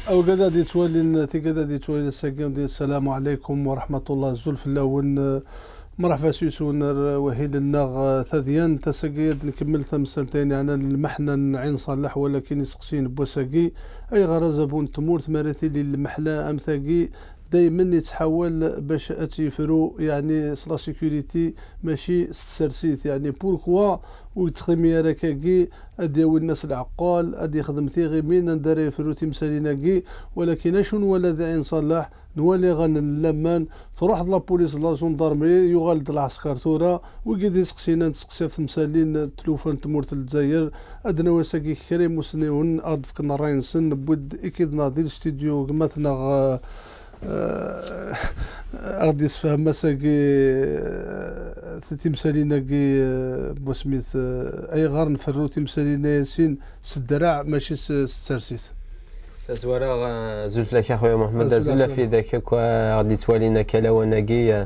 أو قدا دي تولين تي قدا دي تولين الساقيم دي السلام عليكم ورحمة الله زلف اللاون مرحبا سيسون وهيل الناغ ثديان تساقيد نكمل تمثلتين يعني المحنة عين صالح ولكن يسقسين بوساقي أي غرز بون تمور ثمارتي للمحلة أمثاقي دايما يتحول باش اتيفرو يعني سلا سيكوريتي ماشي ستسرسيت يعني بوركوا ويتخمي راكاكي اديو الناس العقال ادي يخدم ثيغي مين نداري فرو تمثاليناكي ولكن اشون ولا داعي صلاح نولي غن اللمان تروح لا بوليس لا جندرمري يغالد العسكر ثورة وقد يسقسينا نسقسي في تمثالين تلوفان تمورت الجزائر ادنا وساكي كريم وسنيون ادفكنا راينسن بود اكيد ناضي الاستوديو قماتنا غادي يسفهم مساكي تمثالينا كي بوسميث اي غار نفرو تمثالينا ياسين الدراع ماشي السرسيس زوارا زلفلك اخويا محمد زلا في ذاك غادي توالينا كلاوناكي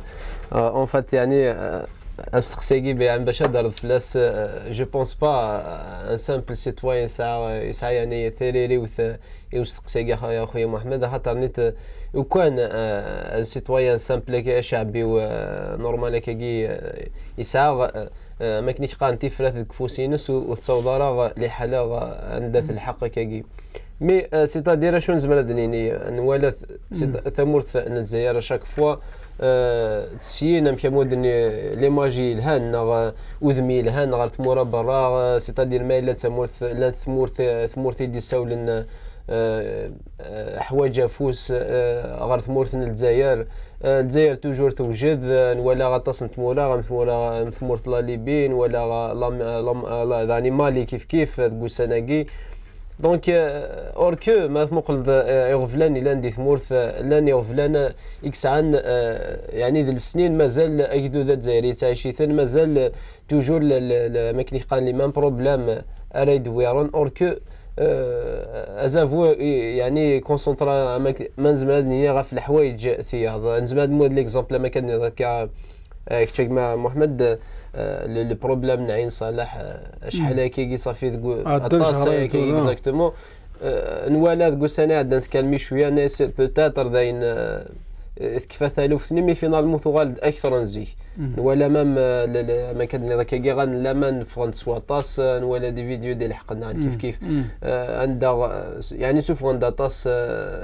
اون فات يعني استقسيكي بان باش هضر فلاس جو بونس با ان سامبل سيتوين يسعى يعني ثريري ويستقسيكي اخويا محمد خاطر نيت وكان السيتويان سامبل شعبي ونورمال كي يسعى ما كنيش قانتي ثلاث كفوسينس وتصور لي حاله عندها الحق كي مي سيتادير شنو زعما دنيني نوالا ثمورث الجزائر شاك فوا تسيين كمودن لي ماجي الهان وذمي الهان غير تمورا برا سيتادير ما الا تمورث لا ثمورث دي ساولن حوايج فوس غير ثمورث الجزائر الجزائر توجور توجد ولا غطاس نتمورا ثمورث لا ليبين ولا لا يعني مالي كيف تقول سناكي دونك اوركو ما مقل يغفلان الى ندي ثمورث لان يغفلان اكس عن يعني ذي السنين مازال اكيدو ذات زايري تعيشيثن مازال توجور ما كاين قال لي مام بروبليم اريد ويرون اوركو ازافو يعني كونسونطرا ما نزمد نيا غا في الحوايج ثياض نزمد مود ليكزامبل ما كان ذاك كتشك مع محمد لو بروبليم نعين صالح شحال هكاكي صافي تقول الطاس هكاكي اكزاكتومون نوالا تقول سنه عندنا نتكلمي شويه ناس بوتاتر داين كيف ثالوف مي فينال موثوغال اكثر نزيه ولا مام ما كان ذاك كي غان لامان فرنسا طاس ولا دي فيديو ديال حقنا كيف عندها يعني سوف عندها طاس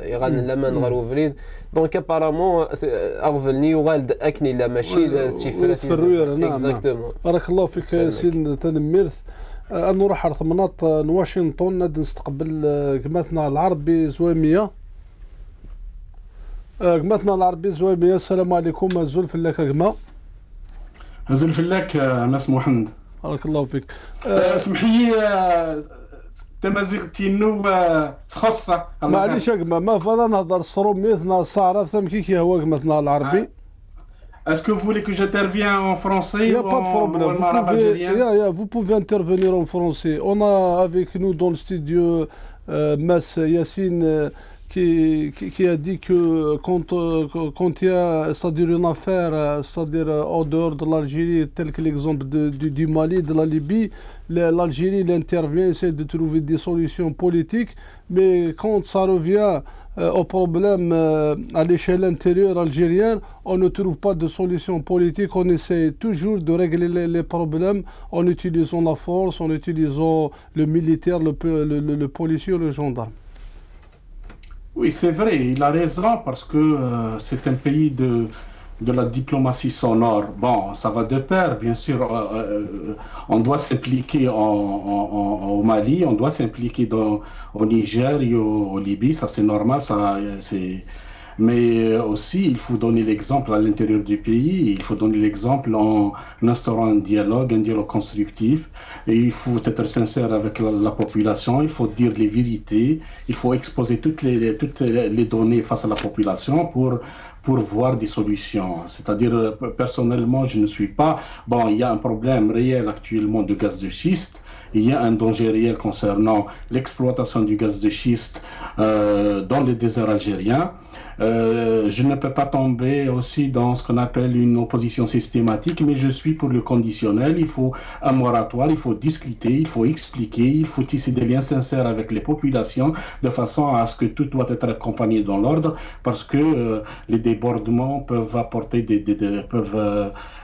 يغان لامان غير وفريد دونك ابارامون اغفلني وغالد اكني لا ماشي تيفرات اكزاكتومون بارك الله فيك ياسين تنميرث انو راح ثمناط واشنطن نستقبل كماتنا العربي زويميه قمتنا العربي زويبية. السلام عليكم زلف لك قما زلف لك ناس محمد بارك الله فيك. اسمح لي تمازيغتينو خاصة معليش قما ما فضل نهضر صروميتنا صعرف ثم كي هو قمتنا العربي. Est-ce que vous voulez que j'intervienne en français? Il n'y a pas de problème. Vous pouvez intervenir en français. On a avec nous dans le studio Mas Yassine qui a dit que quand il y a, c'est-à-dire une affaire, c'est-à-dire en dehors de l'Algérie, tel que l'exemple du Mali, de la Libye, l'Algérie intervient, essaie de trouver des solutions politiques, mais quand ça revient au problème à l'échelle intérieure algérienne, on ne trouve pas de solution politique, on essaie toujours de régler les problèmes en utilisant la force, en utilisant le militaire, le policier, le gendarme. Oui, c'est vrai, il a raison parce que c'est un pays de la diplomatie sonore. Bon, ça va de pair, bien sûr. On doit s'impliquer au Mali, on doit s'impliquer au Niger et au Libye, ça c'est normal, ça c'est. Mais aussi, il faut donner l'exemple à l'intérieur du pays, il faut donner l'exemple en instaurant un dialogue constructif. Et il faut être sincère avec la population, il faut dire les vérités, il faut exposer toutes les données face à la population pour voir des solutions. C'est-à-dire, personnellement, je ne suis pas... Bon, il y a un problème réel actuellement de gaz de schiste. il y a un danger réel concernant l'exploitation du gaz de schiste dans le désert algérien. Je ne peux pas tomber aussi dans ce qu'on appelle une opposition systématique, mais je suis pour le conditionnel. Il faut un moratoire, il faut discuter, il faut expliquer, il faut tisser des liens sincères avec les populations de façon à ce que tout doit être accompagné dans l'ordre, parce que les débordements peuvent apporter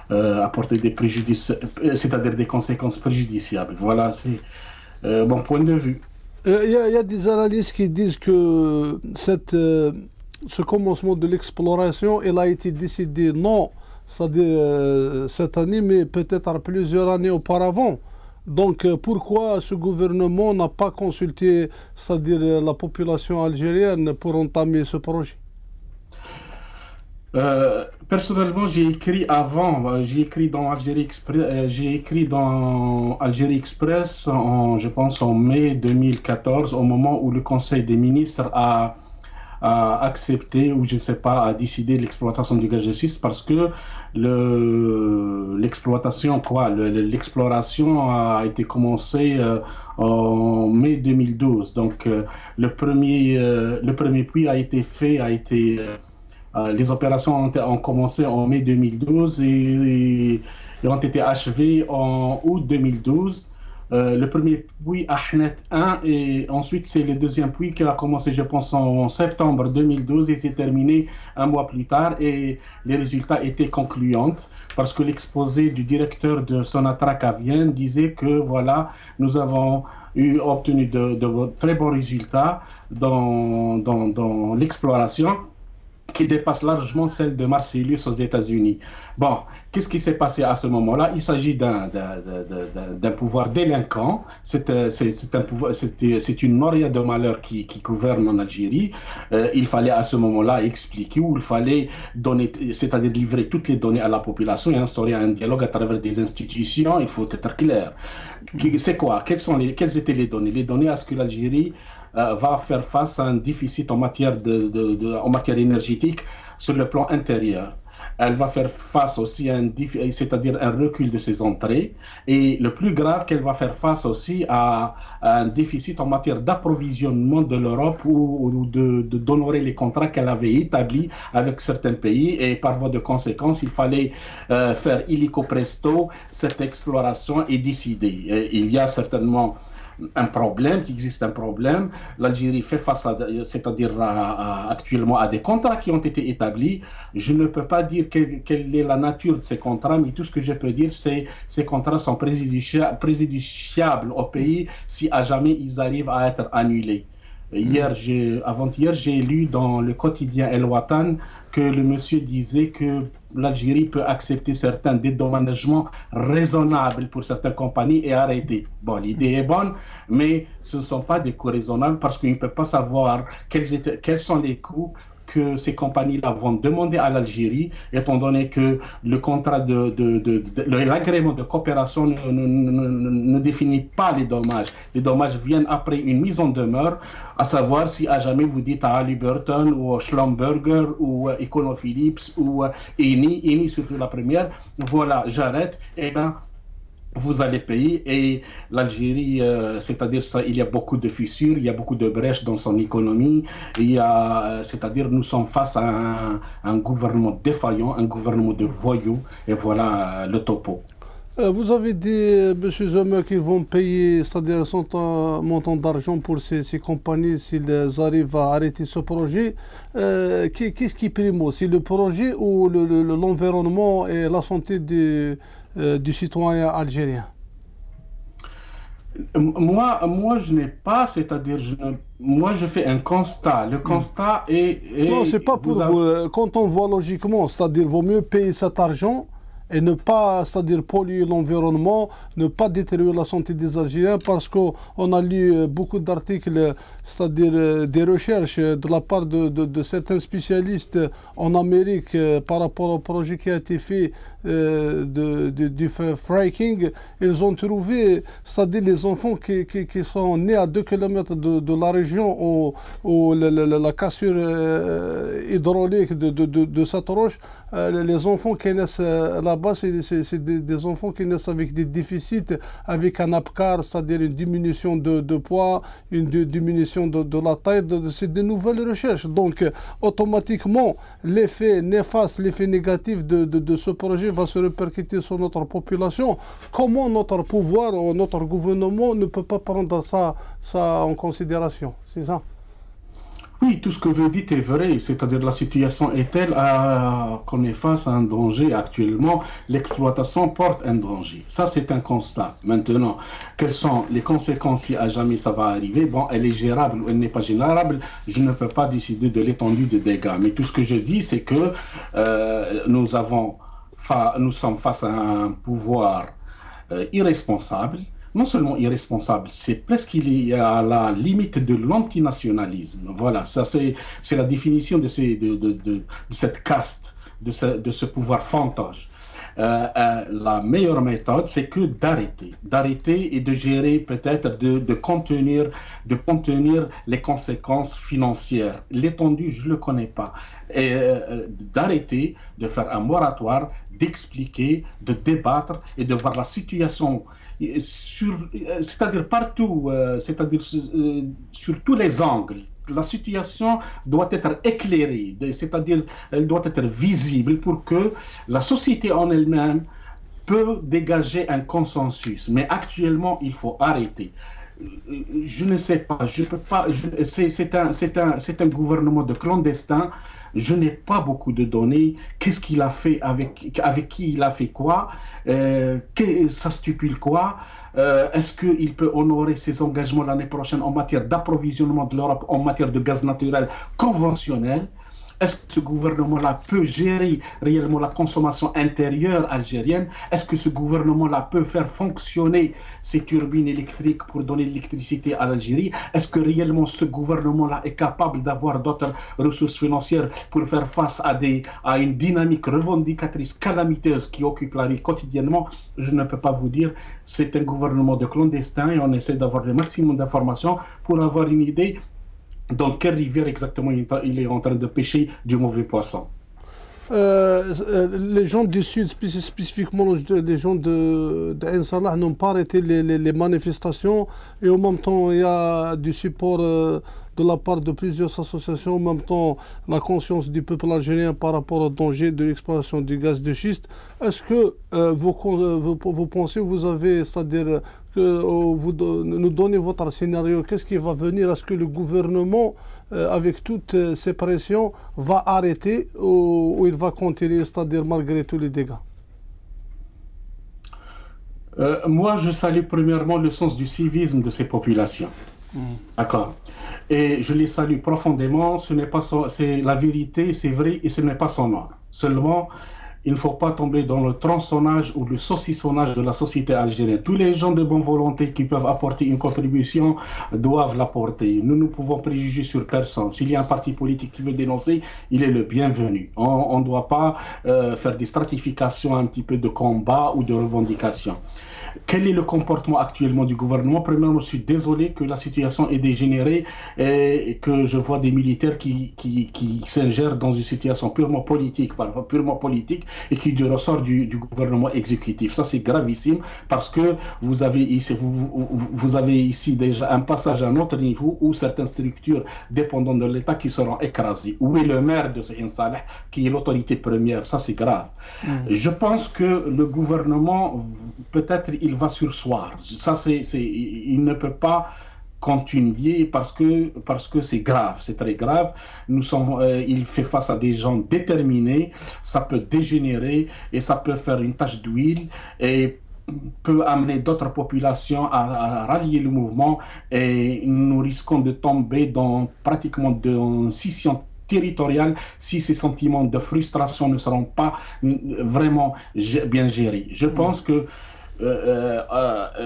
apporter des préjudices, c'est-à-dire des conséquences préjudiciables. Voilà, c'est mon point de vue. Il y a des analystes qui disent que ce commencement de l'exploration, il a été décidé non, c'est-à-dire cette année, mais peut-être plusieurs années auparavant. Donc pourquoi ce gouvernement n'a pas consulté, c'est-à-dire la population algérienne pour entamer ce projet? Personnellement, j'ai écrit avant, j'ai écrit dans Algérie Express, je pense en mai 2014, au moment où le Conseil des ministres a accepté, ou je ne sais pas, a décidé l'exploitation du gaz de schiste, parce que l'exploration a été commencée en mai 2012. Donc le premier puits a été fait, les opérations ont commencé en mai 2012 et ont été achevées en août 2012. Le premier puits, Ahnet 1, et ensuite c'est le deuxième puits qui a commencé, je pense, en septembre 2012 et s'est terminé un mois plus tard. Et les résultats étaient concluants parce que l'exposé du directeur de Sonatrach à Vienne disait que voilà, nous avons obtenu de très bons résultats dans l'exploration, qui dépasse largement celle de Marcellus aux États-Unis. Bon, qu'est-ce qui s'est passé à ce moment-là? Il s'agit d'un pouvoir délinquant. C'est une noria de malheur qui gouverne en Algérie. Il fallait à ce moment-là expliquer, ou il fallait donner, c'est-à-dire livrer toutes les données à la population et instaurer un dialogue à travers des institutions. Il faut être clair. C'est quoi? Quelles étaient les données? Les données à ce que l'Algérie va faire face à un déficit en matière énergétique sur le plan intérieur. Elle va faire face aussi à c'est-à-dire un recul de ses entrées. Et le plus grave, qu'elle va faire face aussi à un déficit en matière d'approvisionnement de l'Europe, ou d'honorer les contrats qu'elle avait établis avec certains pays. Et par voie de conséquence, il fallait faire illico presto cette exploration et décider. Et il y a certainement qu'il existe un problème. L'Algérie fait face actuellement à des contrats qui ont été établis. Je ne peux pas dire quelle est la nature de ces contrats, mais tout ce que je peux dire, c'est que ces contrats sont préjudiciables au pays si à jamais ils arrivent à être annulés. Avant-hier, j'ai lu dans le quotidien El Watan que le monsieur disait que l'Algérie peut accepter certains dédommagements raisonnables pour certaines compagnies et arrêter. Bon, l'idée est bonne, mais ce ne sont pas des coûts raisonnables, parce qu'il ne peut pas savoir quels sont les coûts que ces compagnies-là vont demander à l'Algérie, étant donné que le contrat l'agrément de coopération ne définit pas les dommages. Les dommages viennent après une mise en demeure, à savoir si à jamais vous dites à Halliburton ou à Schlumberger ou à EconoPhillips ou à Eni, surtout la première, voilà, j'arrête, et bien vous allez payer. Et l'Algérie, c'est-à-dire ça, il y a beaucoup de fissures, il y a beaucoup de brèches dans son économie, c'est-à-dire nous sommes face à un gouvernement défaillant, un gouvernement de voyous, et voilà le topo. Vous avez dit, M. Zomer, qu'ils vont payer, c'est-à-dire un certain montant d'argent pour ces compagnies s'ils arrivent à arrêter ce projet. Qu'est-ce qui prime? C'est le projet ou l'environnement et la santé du citoyen algérien? Moi, je n'ai pas, c'est-à-dire, moi, je fais un constat. Le constat est... Non, c'est pas pour vous. Quand on voit logiquement, c'est-à-dire, vaut mieux payer cet argent et ne pas, c'est-à-dire, polluer l'environnement, ne pas détériorer la santé des Algériens, parce qu'on a lu beaucoup d'articles, c'est-à-dire des recherches de la part de certains spécialistes en Amérique par rapport au projet qui a été fait du fracking. Ils ont trouvé, c'est-à-dire les enfants qui sont nés à 2 km de la région où la cassure hydraulique de cette roche, les enfants qui naissent là-bas, là-bas, c'est des enfants qui naissent avec des déficits, avec un APCAR, c'est-à-dire une diminution de poids, une diminution de la taille. C'est de nouvelles recherches. Donc, automatiquement, l'effet néfaste, l'effet négatif de ce projet va se répercuter sur notre population. Comment notre pouvoir, notre gouvernement ne peut pas prendre ça en considération? C'est ça? Oui, tout ce que vous dites est vrai, c'est-à-dire la situation est telle qu'on est face à un danger actuellement, l'exploitation porte un danger. Ça, c'est un constat. Maintenant, quelles sont les conséquences si à jamais ça va arriver? Bon, elle est gérable ou elle n'est pas gérable, je ne peux pas décider de l'étendue des dégâts. Mais tout ce que je dis, c'est que nous sommes face à un pouvoir irresponsable. Non seulement irresponsable, c'est presque il est à la limite de l'antinationalisme. Voilà, ça c'est la définition de cette caste, de ce pouvoir fantoche. La meilleure méthode, c'est que d'arrêter et de gérer peut-être, de contenir les conséquences financières. L'étendue, je ne le connais pas. Et d'arrêter, de faire un moratoire, d'expliquer, de débattre et de voir la situation c'est-à-dire partout, c'est-à-dire sur tous les angles. La situation doit être éclairée, c'est-à-dire elle doit être visible pour que la société en elle-même peut dégager un consensus. Mais actuellement, il faut arrêter. Je ne sais pas, je peux pas. C'est un gouvernement de clandestins. Je n'ai pas beaucoup de données. Qu'est-ce qu'il a fait avec qui il a fait quoi? Ça stipule quoi? Est-ce qu'il peut honorer ses engagements l'année prochaine en matière d'approvisionnement de l'Europe en matière de gaz naturel conventionnel? Est-ce que ce gouvernement-là peut gérer réellement la consommation intérieure algérienne? Est-ce que ce gouvernement-là peut faire fonctionner ces turbines électriques pour donner l'électricité à l'Algérie? Est-ce que réellement ce gouvernement-là est capable d'avoir d'autres ressources financières pour faire face à une dynamique revendicatrice calamiteuse qui occupe la vie quotidiennement? Je ne peux pas vous dire. C'est un gouvernement de clandestins et on essaie d'avoir le maximum d'informations pour avoir une idée dans quelle rivière exactement il est en train de pêcher du mauvais poisson. Les gens du Sud, spécifiquement les gens d'Ain Salah, n'ont pas arrêté les manifestations et en même temps il y a du support de la part de plusieurs associations, en même temps la conscience du peuple algérien par rapport au danger de l'exploitation du gaz de schiste. Est-ce que vous pensez, vous avez, c'est-à-dire que vous nous donnez votre scénario, qu'est-ce qui va venir? Est-ce que le gouvernement, avec toutes ces pressions, va arrêter ou il va continuer, c'est-à-dire malgré tous les dégâts? Moi, je salue premièrement le sens du civisme de ces populations. D'accord. Et je les salue profondément. C'est la vérité, c'est vrai, et ce n'est pas son ordre. Seulement, il ne faut pas tomber dans le tronçonnage ou le saucissonnage de la société algérienne. Tous les gens de bonne volonté qui peuvent apporter une contribution doivent l'apporter. Nous ne pouvons préjuger sur personne. S'il y a un parti politique qui veut dénoncer, il est le bienvenu. On ne doit pas faire des stratifications un petit peu de combat ou de revendication. Quel est le comportement actuellement du gouvernement? Premièrement, je suis désolé que la situation est dégénérée et que je vois des militaires qui s'ingèrent dans une situation purement politique et qui du ressort du gouvernement exécutif. Ça, c'est gravissime parce que vous avez ici déjà un passage à un autre niveau où certaines structures dépendantes de l'État qui seront écrasées. Où est le maire de Ain Salah qui est l'autorité première? Ça, c'est grave. Je pense que le gouvernement, peut-être, il va surseoir. Ça, il ne peut pas continuer parce que c'est grave, c'est très grave. Il fait face à des gens déterminés, ça peut dégénérer et ça peut faire une tache d'huile et peut amener d'autres populations à rallier le mouvement et nous risquons de tomber dans pratiquement une scission territoriale si ces sentiments de frustration ne seront pas vraiment bien gérés. Je pense que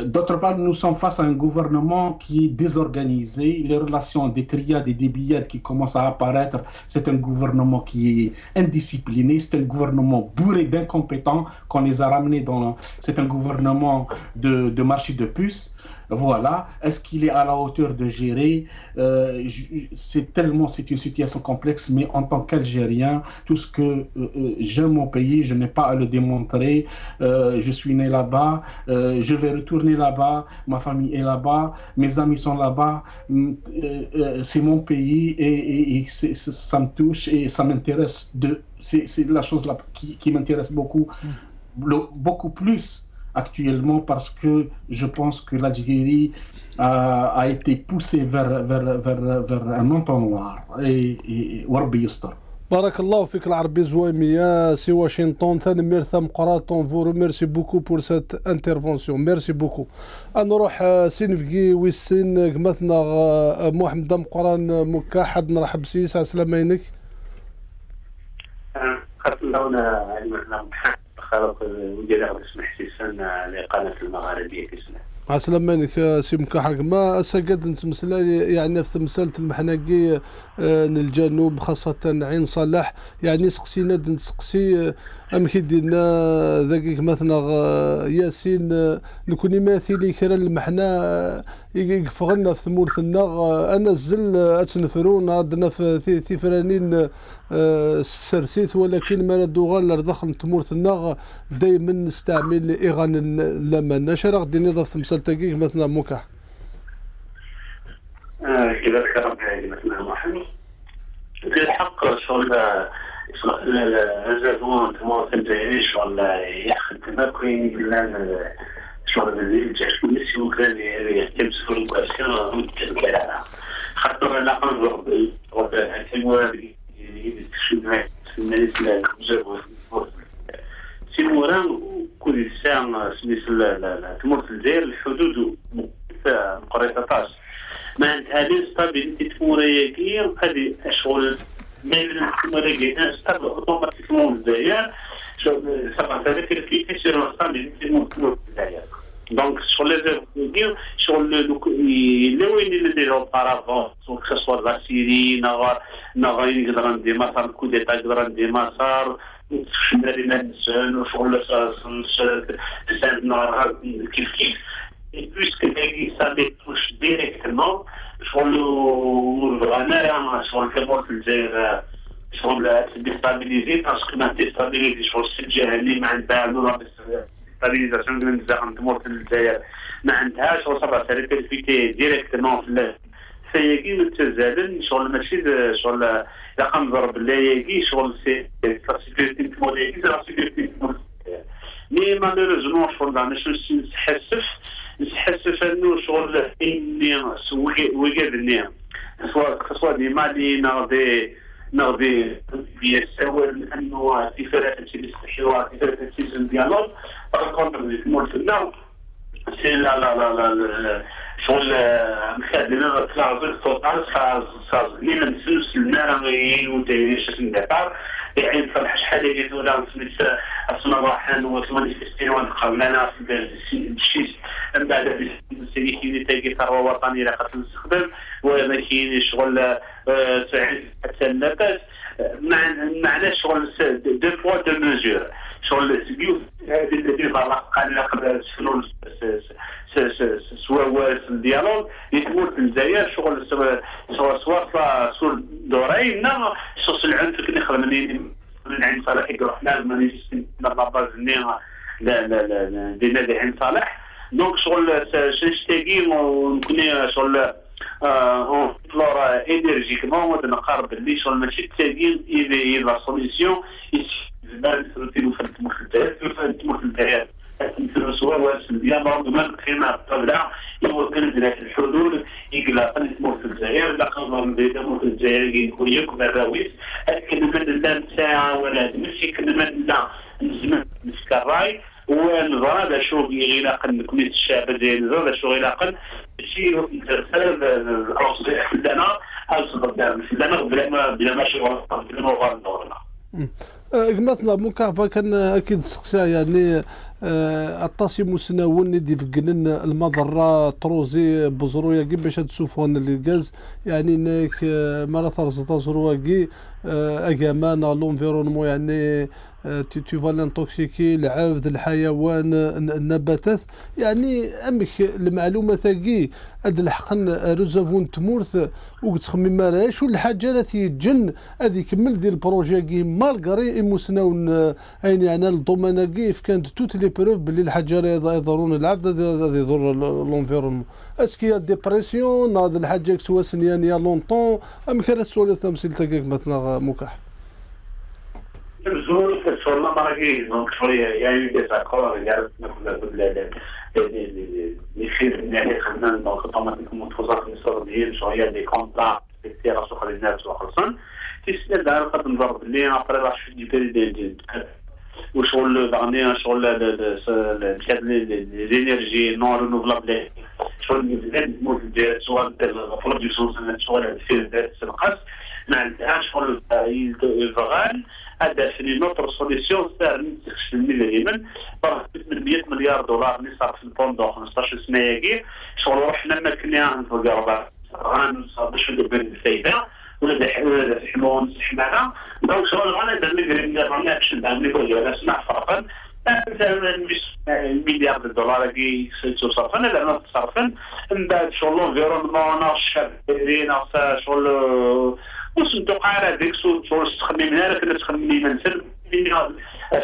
d'autre part, nous sommes face à un gouvernement qui est désorganisé. Les relations des triades et des billades qui commencent à apparaître, c'est un gouvernement qui est indiscipliné, c'est un gouvernement bourré d'incompétents qu'on les a ramenés dans... C'est un gouvernement de marché de puces. Voilà. Est-ce qu'il est à la hauteur de gérer? C'est une situation complexe, mais en tant qu'Algérien, tout ce que j'aime mon pays, je n'ai pas à le démontrer. Je suis né là-bas, je vais retourner là-bas, ma famille est là-bas, mes amis sont là-bas. C'est mon pays et ça me touche et ça m'intéresse. C'est la chose là qui m'intéresse beaucoup, beaucoup plus actuellement parce que je pense que l'Algérie a été poussée vers un entonnoir et وربي يستر. بارك الله فيك العربي زويمية سي واشنطن ثاني ميرثا مقراطون فورو ميرسي بوكو بور سات انترفونسيون ميرسي بوكو. نروح سينفكي ويسين كمثنا محمد مقران مكاحد نرحب سيس عسلامة ينك. قتلونا علمنا خلق وجلاء اسم حسيسان لقناة المغاربية كسنا عسلامة ينك سي مكاحك ما أساقد نتمثل يعني في مسألة المحناقي الجنوب خاصة عين صلاح يعني سقسينا نسقسي أم كيدينا ذاك مثلا ياسين نكوني ماثلي كرا المحنا يقفغلنا في ثمورتنا أنا زل أتنفرون عندنا في ثفرانين سرسيت ولكن ما ندوغال داخل ثمورتنا دايما نستعمل إيغان اللمان شرق ديني ضفت مسالتاكيك مثلا مكاح كذا كلام هذه مثلا محمد الحق شغل الزبون ما تنتهيش ولا ياخذ ما كاين الا شغل الجيش التونسي وكان يهتم في الكواسيون والكلام خاطر لا نضرب سيموران كل ساعة سميت تمر الجزائر الحدود مقرطاش ما هذه ستابيليتي تموريكية هذه شغل من تموريكية ستابل اوتوماتيكمون الجزائر سبعة ذلك في كثير ستابيليتي تمور الجزائر دونك sur les dire sur le وين اللي ديروا بارافون que ce soit la Syrie نغا يقدر ندير مسار كو ديتا يقدر ندير مسار شمالنا نسان وشغل سان نهار كيف كيف et puisque ça les touche directement sur le غنايا sur الكبوت الجزائر شغل déstabilisé parce que ما déstabilisé sur السجة اللي ما عندها نوع stabilisation de الجزائر تمر في الجزائر ما عندهاش وصلت ريبيركوتي ديريكتومون في سياقي متزادن شغل ماشي شغل رقم ضرب لايقي شغل سي لا سيكوريتي تموليكي لا سيكوريتي مي مالوريزمون شغل ماشي نحسف انه شغل اني وقادني سواء دي مالي نغدي بيساوي انه تفرات الحوار تفرات الديالوج رقم المولتنا سي لا شغل مخادنا طلع توتال صار لينا نسلس المال وتعيش الدكار يعني فرح شحال اللي ولا سميت اصلا راحن ومانيفيستين ونقبلنا في الشيء من بعد السيدي تاعي ثروه وطنيه لا خاص نستخدم وما كاين شغل تعرف حتى النفس معنى شغل دو بوا دو ميزور شغل سبيو هذه اللي قال قبل شنو سواء الديالوج يتمر في الجزائر شغل سواء دورين لا شوص العنف كنا خدمني من عين صالح يروح لنا مانيفيستين لا باز نيا لا دينا دي عين صالح دونك شغل شنشتاقي ونكون شغل اون فلورا انرجيكمون ونقارب اللي شغل ماشي تاقين الى لا سوليسيون يسبان في الجزائر سواء والسلبية برضو ما كاين الطبيعة يمكن الحلول يقلق نتمر في الجزائر لا قبل نتمر في الجزائر يكون يكبر الراويس الكلمة لا ساعة ولا ماشي كلمة لا نزمن نسكراي ونظرة شو يغلق نكمل الشعب ديال نظرة شو يغلق شيء يترسل العصر لنا أصدق لنا بلا ما شو بلا ما غادرنا قمتنا مكافأة كان أكيد سقسا يعني الطاسي مسناون دي فقنن المضرة طروزي بزرويا كي باش تشوفون الغاز يعني انك مرة ترزط زرواكي اكامان لونفيرونمون يعني tu vas l'intoxiquer العاود الحيوان النباتات يعني امك المعلومه ثاقي هاد الحقن رزافون تمورث وتخمم ماراش والحاجه التي تجن هذه كمل ديال البروجي كي مالغري ايموسناون اين يعني الضمانه كيف كانت توت لي بروف باللي الحاجه يضرون العبد هذا يضر لونفيرونمون اسكي ديبرسيون هذا الحاجه سوا سنيان يا لونطون ام كانت سؤال التمثيل تاعك مثلا مكح الزول sur la magie donc il y a eu des accords il y a les films يعني خدنا donc automatiquement توظف الصور ديال شويه دي كونطرا كثير سوق الناس وخلصن تيسنى دار قد نضرب لي ابري لا شوت دي بيري ديال وشغل دغني شغل لينيرجي نون رينوفلابل شغل بزاف ديال سواء البرودكسيون شغل الفيلم القص مع الان شغل الفغال هذا في نوتر سوليسيون سعر 6 مليون من 100 مليار دولار اللي صار في البوندو 15 سنه ياكي شغل حنا ما كنا نتلقى باش ندير الفايده ولا حلول حماله دونك شغل غانا درنا اكشن دابا نسمع فرقا مليار دولار كي تصرفنا لان تصرفن من بعد شغل انفيرونمون شابين شغل وصندوق على ديك شغل تخممنا كنا تخممنا نسل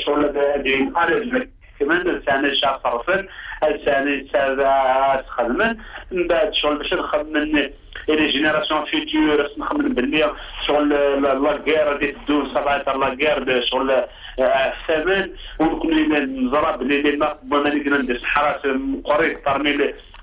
شغل دايرين على كمان السنه شهر صرفن السنه تخدمن من بعد شغل باش نخدم لي جينيراسيون فيتور نخمم باللي شغل لا غير دي تدور صباح لا غير شغل الثمن ونكون نزرب لي ما نقدر ندير حراس قريب ترمي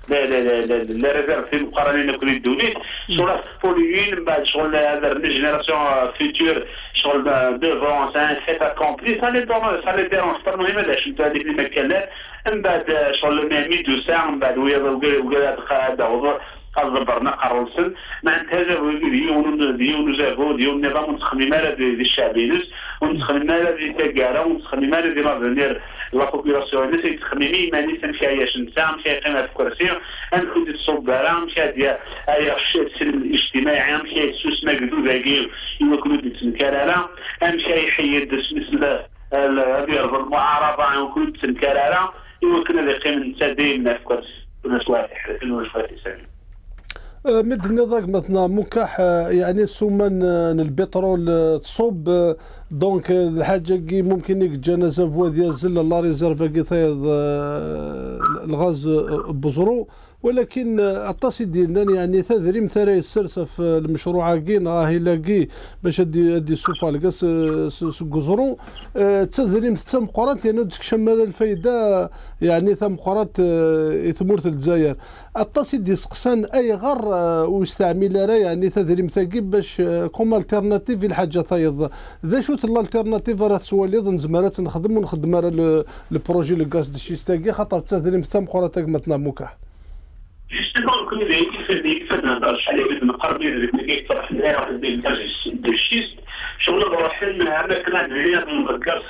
لا ريزيرف في مقارنه كل الدولي شغل فوليين من بعد شغل هذا لي جينيراسيون فيتور شغل دوفون سان فيت اكومبلي سا لي ديرونج طر مهمه باش انت هذيك المكانات من بعد شغل ميمي دو ساعه من بعد ويا هذا الضبرنا قررسن مع هذا ديون زافو ديون نظام نتخمم على دي الشعبينس ونتخمم على دي تاكارا ونتخمم على دي لافونير لا بوبولاسيون اللي تخممي ماني تنفياش نتا مشي قيمه في كرسي انكم تصبر مشي هذه اي السلم الاجتماعي مشي سوس مقدود هاكي يمكن تنكرالا مشي يحيد مثل هذه المعارضه يمكن تنكرالا يمكن هذه قيمه تدين في كرسي ونسواتح ونسواتح مد النظام مثلا مكح يعني سومان البترول تصب دونك الحاجه كي ممكن يجينا زافوا ديال زل لا ريزيرف كي فايض الغاز بزرو ولكن الطاسي ديالنا يعني تدري مثلا السرسه في المشروع كي راهي لاقي باش دي السوفا الكاس كزرو تدري تم قرات يعني ديك شمال الفايده يعني ثم قرات ثمورة الجزائر الطاسي دي سقسان اي غر واستعمل راه يعني تدري مثاقي باش كوم التيرناتيف الحاجه فايض ذا شوت الالتيرناتيف راه سواليض نزمرات نخدم راه البروجي لو غاز دي شيستاكي خاطر تدري ثم قرات مثلا مكح justement كنا دايرين فدنا شحال من قربين اللي كيطرح لنا ديال الشيست شغل روحين هذا كنا دايرين نذكر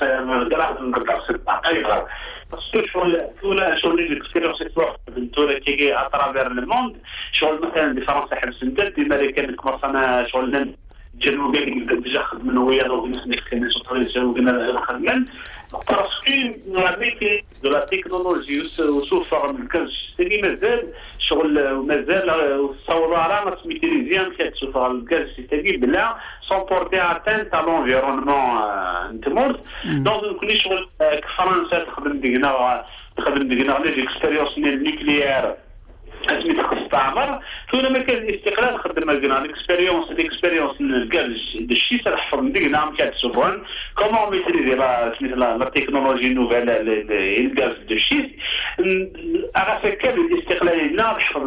نذكر 6 دقائق باسكو شغل الاكسبيريونس تولا كي اترافير لو موند شغل مثلا دي فرنسا حبس دي امريكان كمرسنا شغل جنوب ديجا خدمنا ويا دونك نخدموا سوطريزيون وقلنا خدمنا باسكو نوريكي دو لا تكنولوجي وسوفر من الكاز اللي مازال شغل مازال الثوره ما تميتريزيان كتسوفر الكاز سيتاكي بلا سون بورتي اتنت ا لونفيرونمون نتمورت دونك كل شغل فرنسا تخدم دينا لي اكسبيريونس نيكليير اسمي تستعمر فينا ما كان الاستقلال خدمنا لنا الاكسبيريونس الكاز دشي تحفظ دينا كانت سوفون كومون ميتريزي لا تكنولوجي نوفيل الكاز دشي على فكره الاستقلال لنا نحفظ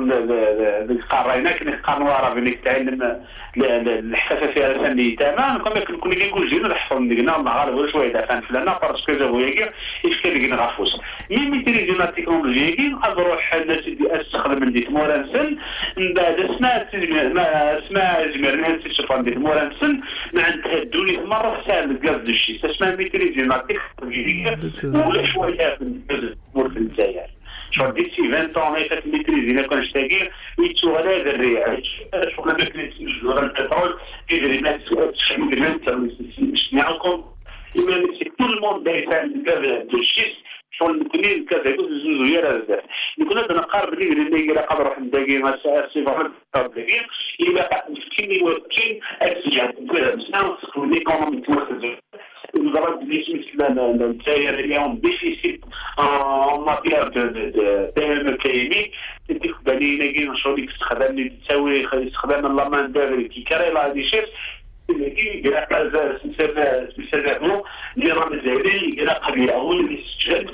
القارينا كنا قانوار بين تعلم الحساسيه الفنيه تمام كما كنا كنقول جينا نحفظ دينا المغاربه شويه دافعين فلنا باسكو جابوا ياكي اشكال كي نغفوس ميتريزي لا تكنولوجي كي نروح الناس استخدم من ديك مورانسن من بعد اسمها جمرنا تشوف عندك مورانسن مع الدولي مره سهل الغاز دشي اسمها ميتريزي لا تكنولوجي ولا شويه في الجزائر شغل ديسي 20 طون ما كتميتريزي الا كان شتاكي يتسوى على هذا الريع شغل ما كاينش البترول كيدير الناس شحال من شنو لكم tout le monde de schiste. شغل المكنين كذا يقول الزوز ويا بزاف يكون هذا نقارب اللي يقرا قدر واحد الدقيقه ما سي فريمون دقيقه الى كاين وكاين اشياء مثلا ليكونومي تمركز الضرب اللي مثل الجزائر اليوم ديفيسيت en matière de PME PMI تديك بالي نجي شغل يستخدم اللي تساوي يستخدم لا مان دافر كي كاري لا دي شيف اللي يقرا سبيسيالمون اللي راه مزالي يقرا قبيله هو اللي يسجل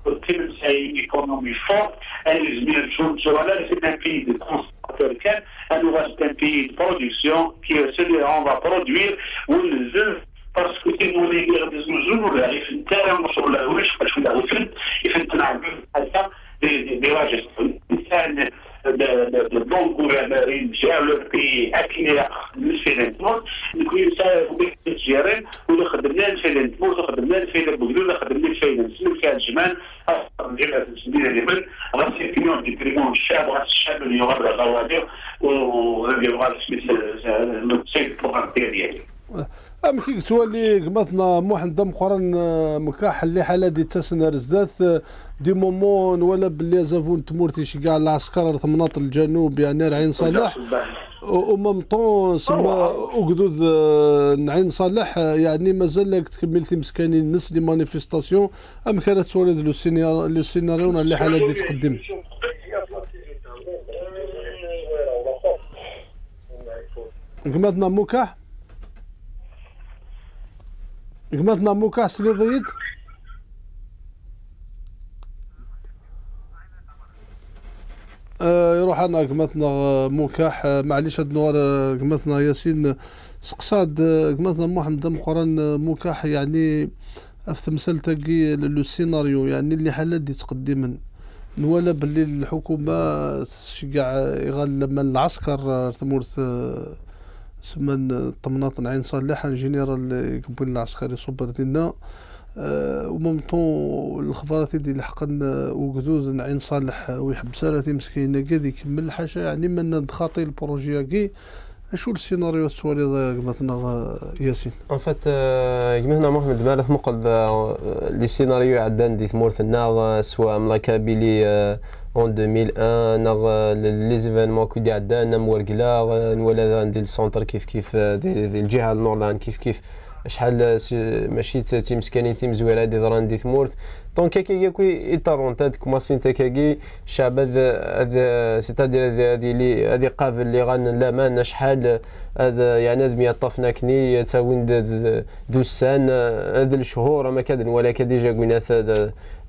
وكل شيء ايكونومي فور اللي زميل شو ولا سي ان بي دو كونسوماتور كان انو سي ان بي دو برودكسيون كي سيلي اون فا برودوير ونزل باسكو تيمولي يغدز نزول ولا يفنتها مش ولا واش باش ولا يفنتنا هكا دي واجد الانسان de bons gouverneurs gèrent le pays أكيد للفينانسمون يكون يساعد جيران ولا خدمنا الفينانسمون ولا خدمنا الفينانسمون ولا خدمنا الفينانسمون كالجمان جماعة السنين اللي من غاسي كينون ديكريمون الشعب غاس الشعب اللي يغادر غوادر وغادي يبغى السيد بروغرام ديالي كي تولي مثلا موحد دم قرن مكاح اللي حاله دي تسنر زدات دي مومون ولا باللي زافون تمورتي شي كاع العسكر ثمناط الجنوب يعني عين صالح وممطون سما وقدود عين صالح يعني مازال تكملتي مسكانين الناس دي مانيفيستاسيون ام كانت تولد لو سيناريو اللي حاله دي تقدم مثلا مكاح قمتنا موكاح سلي ضيد يروح انا قمتنا موكاح معليش هاد النوار قمتنا ياسين سقصاد قمتنا محمد مقرن موكاح يعني في تمثال تاقي لو سيناريو يعني اللي حالات دي تقدما نوالا باللي الحكومه تشجع يغال لما العسكر ثمورث سمن طمناط عين صالح جينيرال يقبل العسكري صبر دينا وممطون الخبرات دي لحقن وقدود عين صالح ويحب سارتي مسكينه قد يكمل حاجه يعني من خاطي البروجي كي شو السيناريو السوالي مثلا ياسين ان فات هنا محمد مالك مقل لي سيناريو عندنا دي ثمورث النار سواء ملاكابيلي en 2001 ناغ لي زيفينمون كي عندنا مورقلا ولا ندير السونتر كيف دي الجهه النوردان كيف شحال ماشي تي مسكانين تي مزويره دي ضران دي ثمورت دونك كي كوي ايطارون تاد كوماسين تاكاكي شعب هذا سيتادير هذه قابل اللي غان لا ما شحال هذا يعني هذا ميطفنا كني تاوين دوسان هذا الشهور ما كادن ولا كديجا قوينات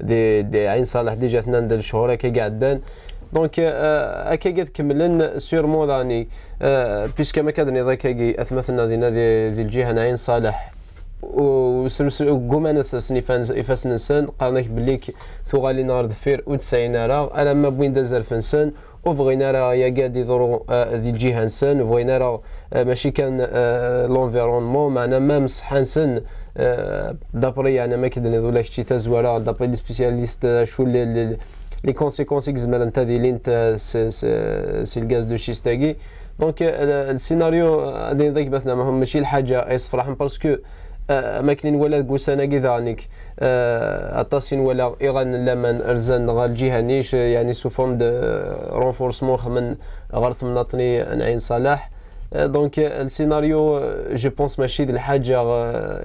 دي عين صالح ديجا ثنان ديال الشهور كي قعدان دونك هكا قد كملن سيرمون راني بيسكا ما كادن ذاك اثمثنا دي الجهه عين صالح وقومنا سنفاس نسان قالناك بليك ثغالي نهار دفير و90 راه انا ما بوين دازر فنسان وبغينا راه يا قاعد يضروا ذي الجهه نسان بغينا راه ماشي كان لونفيرونمون معنا ما مسحان سن دابري يعني ما كدن يقول لك شي تزوره دابري لي سبيسياليست شو لي كونسيكونس زعما انت ديالين سي الغاز دو شيستاكي دونك السيناريو هذا ذاك مثلا ماشي الحاجه يصفرحن باسكو ما كاين ولا كوسانا كذانيك اطاسين ولا ايغان لمن ارزان غال الجهه نيش يعني سو فورم دو رونفورسمون من غرث مناطني عين صلاح دونك السيناريو جو بونس ماشي د الحاجه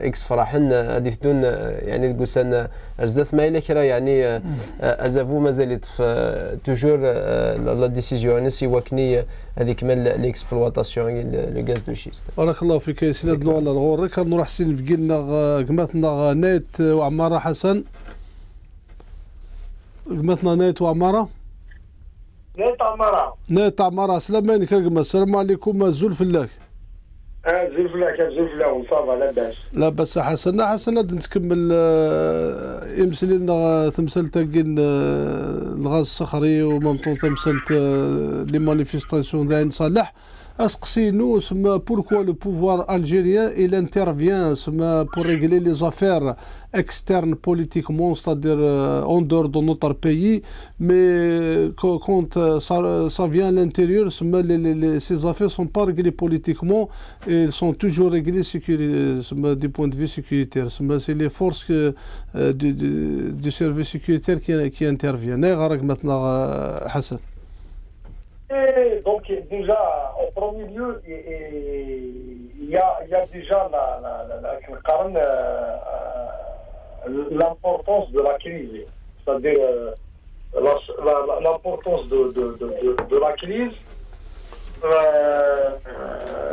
اكس فرحن هذه بدون يعني كوسانا ارزات ما الا كرا يعني ازافو مازالت توجور لا ديسيزيون سي وكني هذيك مال ليكسبلواتاسيون لو غاز دو شيست. بارك الله فيك يا سيدي الله الغورك نروح سين في قلنا قمتنا نيت وعماره حسن قمتنا نيت وعماره نيت عمارة سلام عليكم السلام عليكم زول فلاك زول فلاك وصافا لاباس لاباس حسن نتكمل يمثل لنا تمثال تاقين الغاز الصخري ومنطون تمثال لي مانيفيستاسيون داين صالح Asqsinu pourquoi le pouvoir algérien il intervient pour régler les affaires externes politiquement, c'est-à-dire en dehors de notre pays, mais quand ça vient à l'intérieur, ces affaires ne sont pas réglées politiquement et elles sont toujours réglées du point de vue sécuritaire. C'est les forces du service sécuritaire qui interviennent. Maintenant, Hassan. Et donc déjà, en premier lieu, il y a déjà l'importance de la crise, c'est-à-dire l'importance de la crise,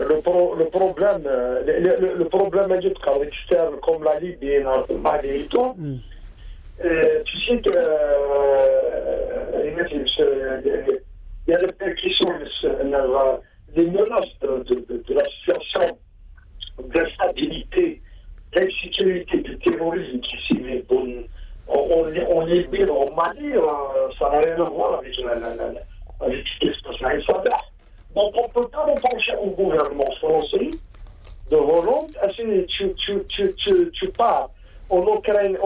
le problème externe comme la Libye et le Mali et tout. Tu sais que il y a des répercussions, des menaces de la situation d'instabilité, d'insécurité, du terrorisme qui s'y met en Libye, en Mali, ça n'a rien à voir avec ce qui se passe à Salah. Donc on ne peut pas reprocher au gouvernement français de Hollande, tu pars en Ukraine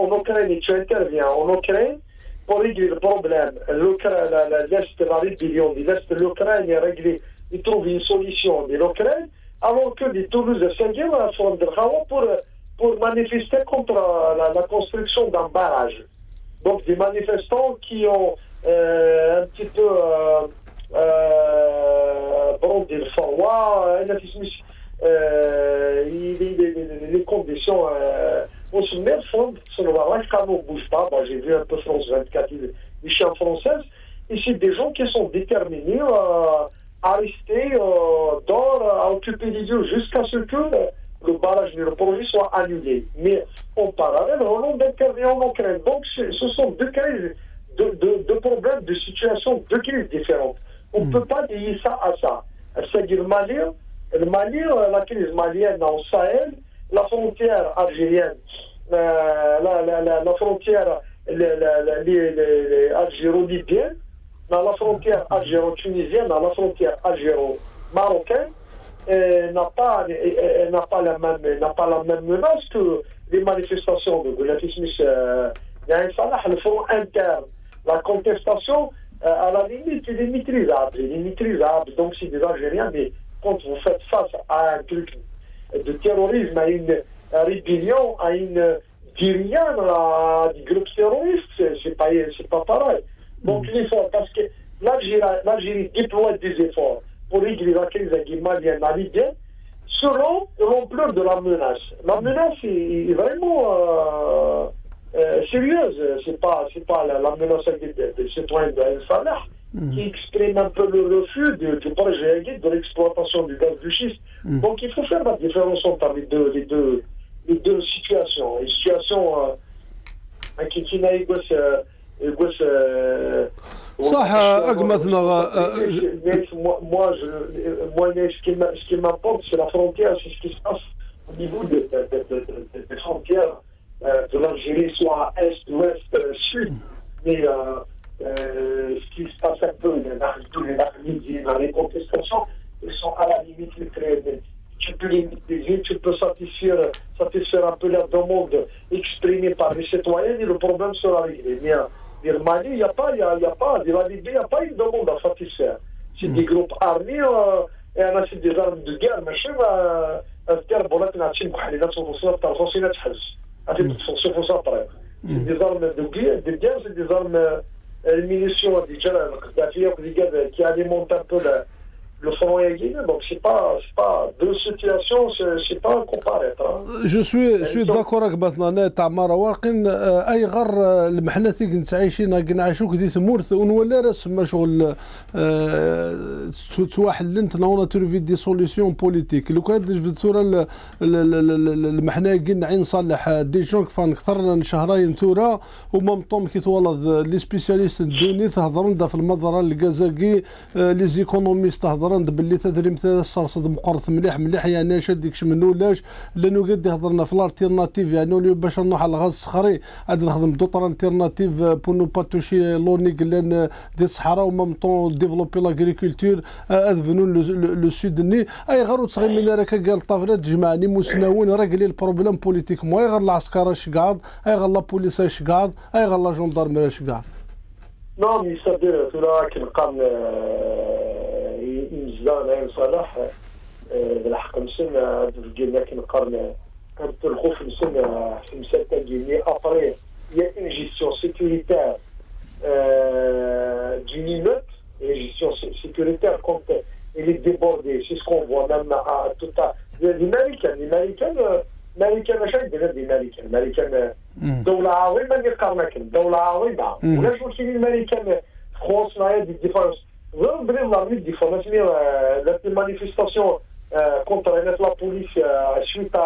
et tu interviens en Ukraine pour régler le problème. L'Est de la rébellion de l'Est de l'Ukraine est réglé, il trouve une solution de l'Ukraine, alors que les Toulouse et Saint-Guerre sont de pour manifester contre la construction d'un barrage. Donc des manifestants qui ont un petit peu brandé le forward, les conditions au sommet font, ça ne va pas, quand on ne bouge pas. J'ai vu un peu France 24, les chiens françaises. Et c'est des gens qui sont déterminés à rester à occuper les lieux jusqu'à ce que le barrage du projet soit annulé. Mais en parallèle, Hollande intervient en Ukraine. Donc ce sont deux crises, deux problèmes, deux situations, deux crises différentes. On ne peut pas lier ça à ça. C'est-à-dire le Mali, la crise malienne en Sahel, la frontière algérienne, la frontière algéro-libyenne, la frontière algéro-tunisienne, la frontière algéro-marocaine, n'a pas la même menace que les manifestations de la Fismis le front interne. La contestation, à la limite, il est maîtrisable. Donc c'est des Algériens, mais quand vous faites face à un truc de terrorisme, à une rébellion, à une guérilla du groupe terroriste, c'est pas pareil. Donc l'effort, parce que l'Algérie déploie des efforts pour régler la crise malienne à Libye, selon l'ampleur de la menace. La menace est vraiment sérieuse. C'est pas la menace des citoyens de Salah qui exprime un peu le refus du projet de l'exploitation du gaz de schiste. Donc il faut faire la différence entre les deux situations. Une situation qui n'a ce qui m'importe, c'est la frontière, c'est ce qui se passe au niveau des frontières de l'Algérie, soit est, ouest, sud. Mais ce qui se passe un peu dans les contestations, ils sont à la limite très. Tu peux limiter, tu peux satisfaire un peu la demande exprimée par les citoyens et le problème sera réglé. Mais le Mali, il n'y a pas, la Libye, il n'y a pas une demande à satisfaire. C'est des groupes armés et c'est des armes de guerre, machin, c'est des armes de guerre, c'est des armes munitions qui alimentent un peu le front guinéen. Donc c'est pas deux situations, c'est pas un comparateur. Je suis d'accord avec maintenant تاع مراوغ اي غير المحنثي كنت عايشين كدي ثمورث ونولى رسم شغل تواحلنت نونا تروفي دي سوليسيون بوليتيك لو كانت الصوره المحنا كنا عين صالح دي جونك فان كثر شهرين ثورة وما مطوم كي تولد لي سبيسياليست دوني تهضرون في المظره الكازاكي لي زيكونوميست تهضرون كومبروند باللي تدري مثلا الصرصد مقرث مليح يعني اش ديكش منو لاش لانه قد هضرنا في الالتيرناتيف يعني باش نروح على الغاز الصخري عاد نخدم دوطر التيرناتيف بو نو با توشي لوني قلنا دي الصحراء ومام طون ديفلوبي لاغريكولتور ادفنو لو سودني اي غير تصغي من راك قال طافره تجمعني مسناون راه قال لي البروبليم بوليتيك مو غير العسكر اش قاعد اي غير لا بوليس اش قاعد اي غير لا جوندارمي اش قاعد نعم يصدر ترى كنقام يمزدان عين صلاح بالحق مسنا قلنا كنقارن كنت الخوف مسنا في مسالة جيني ابري يا اون جيستيون سيكوريتير d'une immeuble et une gestion sécuritaire quand il est débordé. C'est ce qu'on voit même à tout à الامريكان ماشي بلاد الامريكان دولة عظيمة اللي قارناكن دولة عظيمة ولاش ولكن الامريكان فرونسنا هي دي ديفونس غير بلي لا ديفونس مي لا مانيفيستاسيون كونتر لا بوليس suite à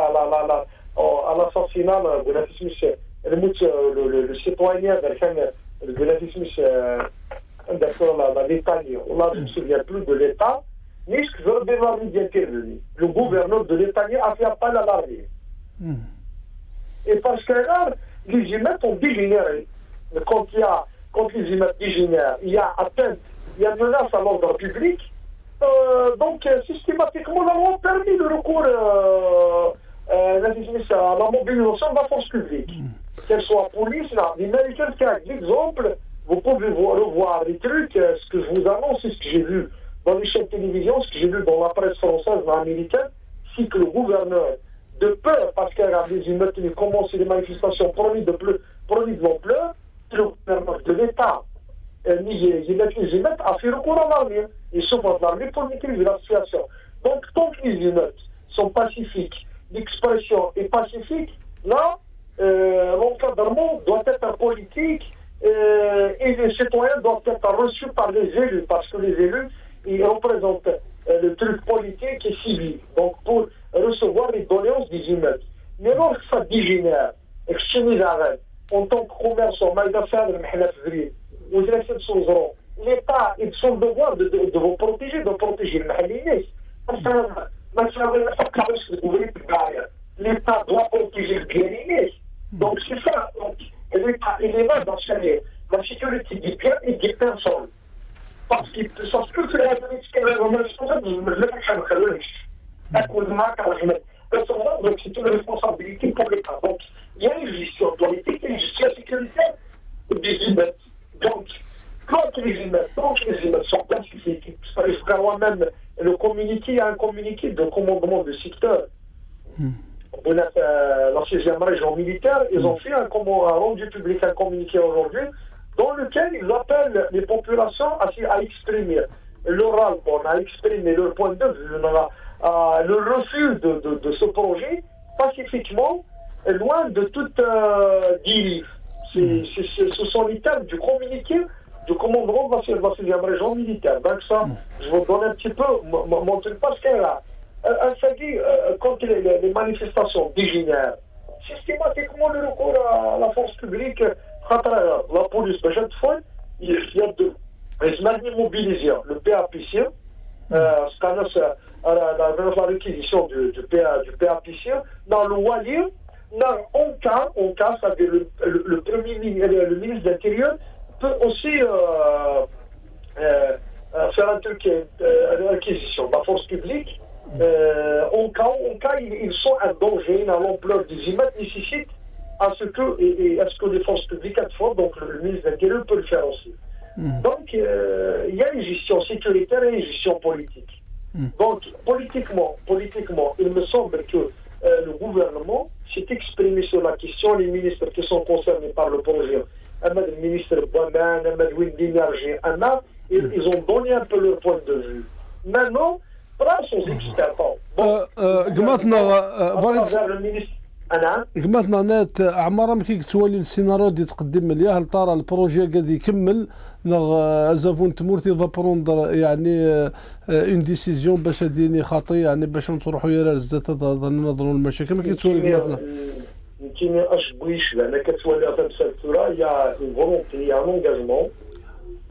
l'assassinat de l'affiche le citoyen de l'affiche la l'Italie on ne se souvient plus de l'État mais ce que veut dire l'armée d'intervenir le gouverneur de l'Italie a fait appel à l'armée et parce que là les émeutes ont dégénéré quand les émeutes dégénèrent il y a atteinte il y a menace à l'ordre public donc systématiquement nous avons permis le recours à la mobilisation de la force publique qu'elle soit police là l'américain qui a l'exemple vous pouvez revoir les trucs ce que je vous annonce c'est ce que j'ai vu dans les chaînes de télévision ce que j'ai vu dans la presse française et américaine c'est que le gouverneur de peur parce qu'il y a des émeutes qui commencent les manifestations produits de l'ampleur le gouverneur de l'État les émeutes a fait recours à l'armée et souvent l'armée pour maîtriser la situation donc tant que les émeutes sont pacifiques l'expression est pacifique là l'encadrement doit être politique et les citoyens doivent être reçus par les élus parce que les élus ils représentent le truc politique et civil donc pour recevoir les doléances des émeutes mais lorsque ça dégénère extrémise en tant que commerçant l'État ils sont le devoir de vous protéger de protéger l'État doit protéger le bien donc c'est ça donc l'État il est là dans la sécurité du bien et des personnes parce qu'il ne savent plus que la politique donc c'est une responsabilité pour l'État donc il y a une gestion politique et une gestion sécuritaire des émeutes donc quand les émeutes sont pacifiques je crois moi-même le communiqué il y a un communiqué de commandement de secteur de la 6e région militaire ils ont fait un rendu public un communiqué aujourd'hui dans lequel ils appellent les populations à exprimer leur ras-le-bol, à exprimer leur point de vue, le refus de ce projet pacifiquement, loin de toute dérive. Ce sont les termes du communiqué du commandement de la 6e région militaire. Donc ça, je vous donne un petit peu mon truc parce que là, ça dit, quand les manifestations dégénèrent, systématiquement le recours à la force publique, la police, il y a deux. Ils sont mobilisés. Le PAPC, la réquisition du PAPC, dans le Wali, en cas, ça veut dire le ministre de l'Intérieur peut aussi faire un truc de réquisition de la force publique. En cas, ils sont un danger dans l'ampleur des immeubles nécessite à ce que les forces publiques font, donc le ministre de l'Intérieur peut le faire aussi. Donc, il y a une gestion sécuritaire et une gestion politique. Donc, politiquement, il me semble que le gouvernement s'est exprimé sur la question, les ministres qui sont concernés par le projet, le ministre Boiban, le ministre d'énergie, ils ont donné un peu leur point de vue. Maintenant, place aux experts. Le ministre قمتنا نات عمرها ما كيتوالي السيناريو دي تقدم ليا هل ترى البروجي قاعد يكمل زافون تمورتي فا بروندر يعني اون ديسيزيون باش ديني خاطي يعني باش نروحوا يا الزات نظروا المشاكل ما كيتوالي قمتنا يمكن اش بغيش لان كتولي في مسالته يا اون فولونتي يا ان انغاجمون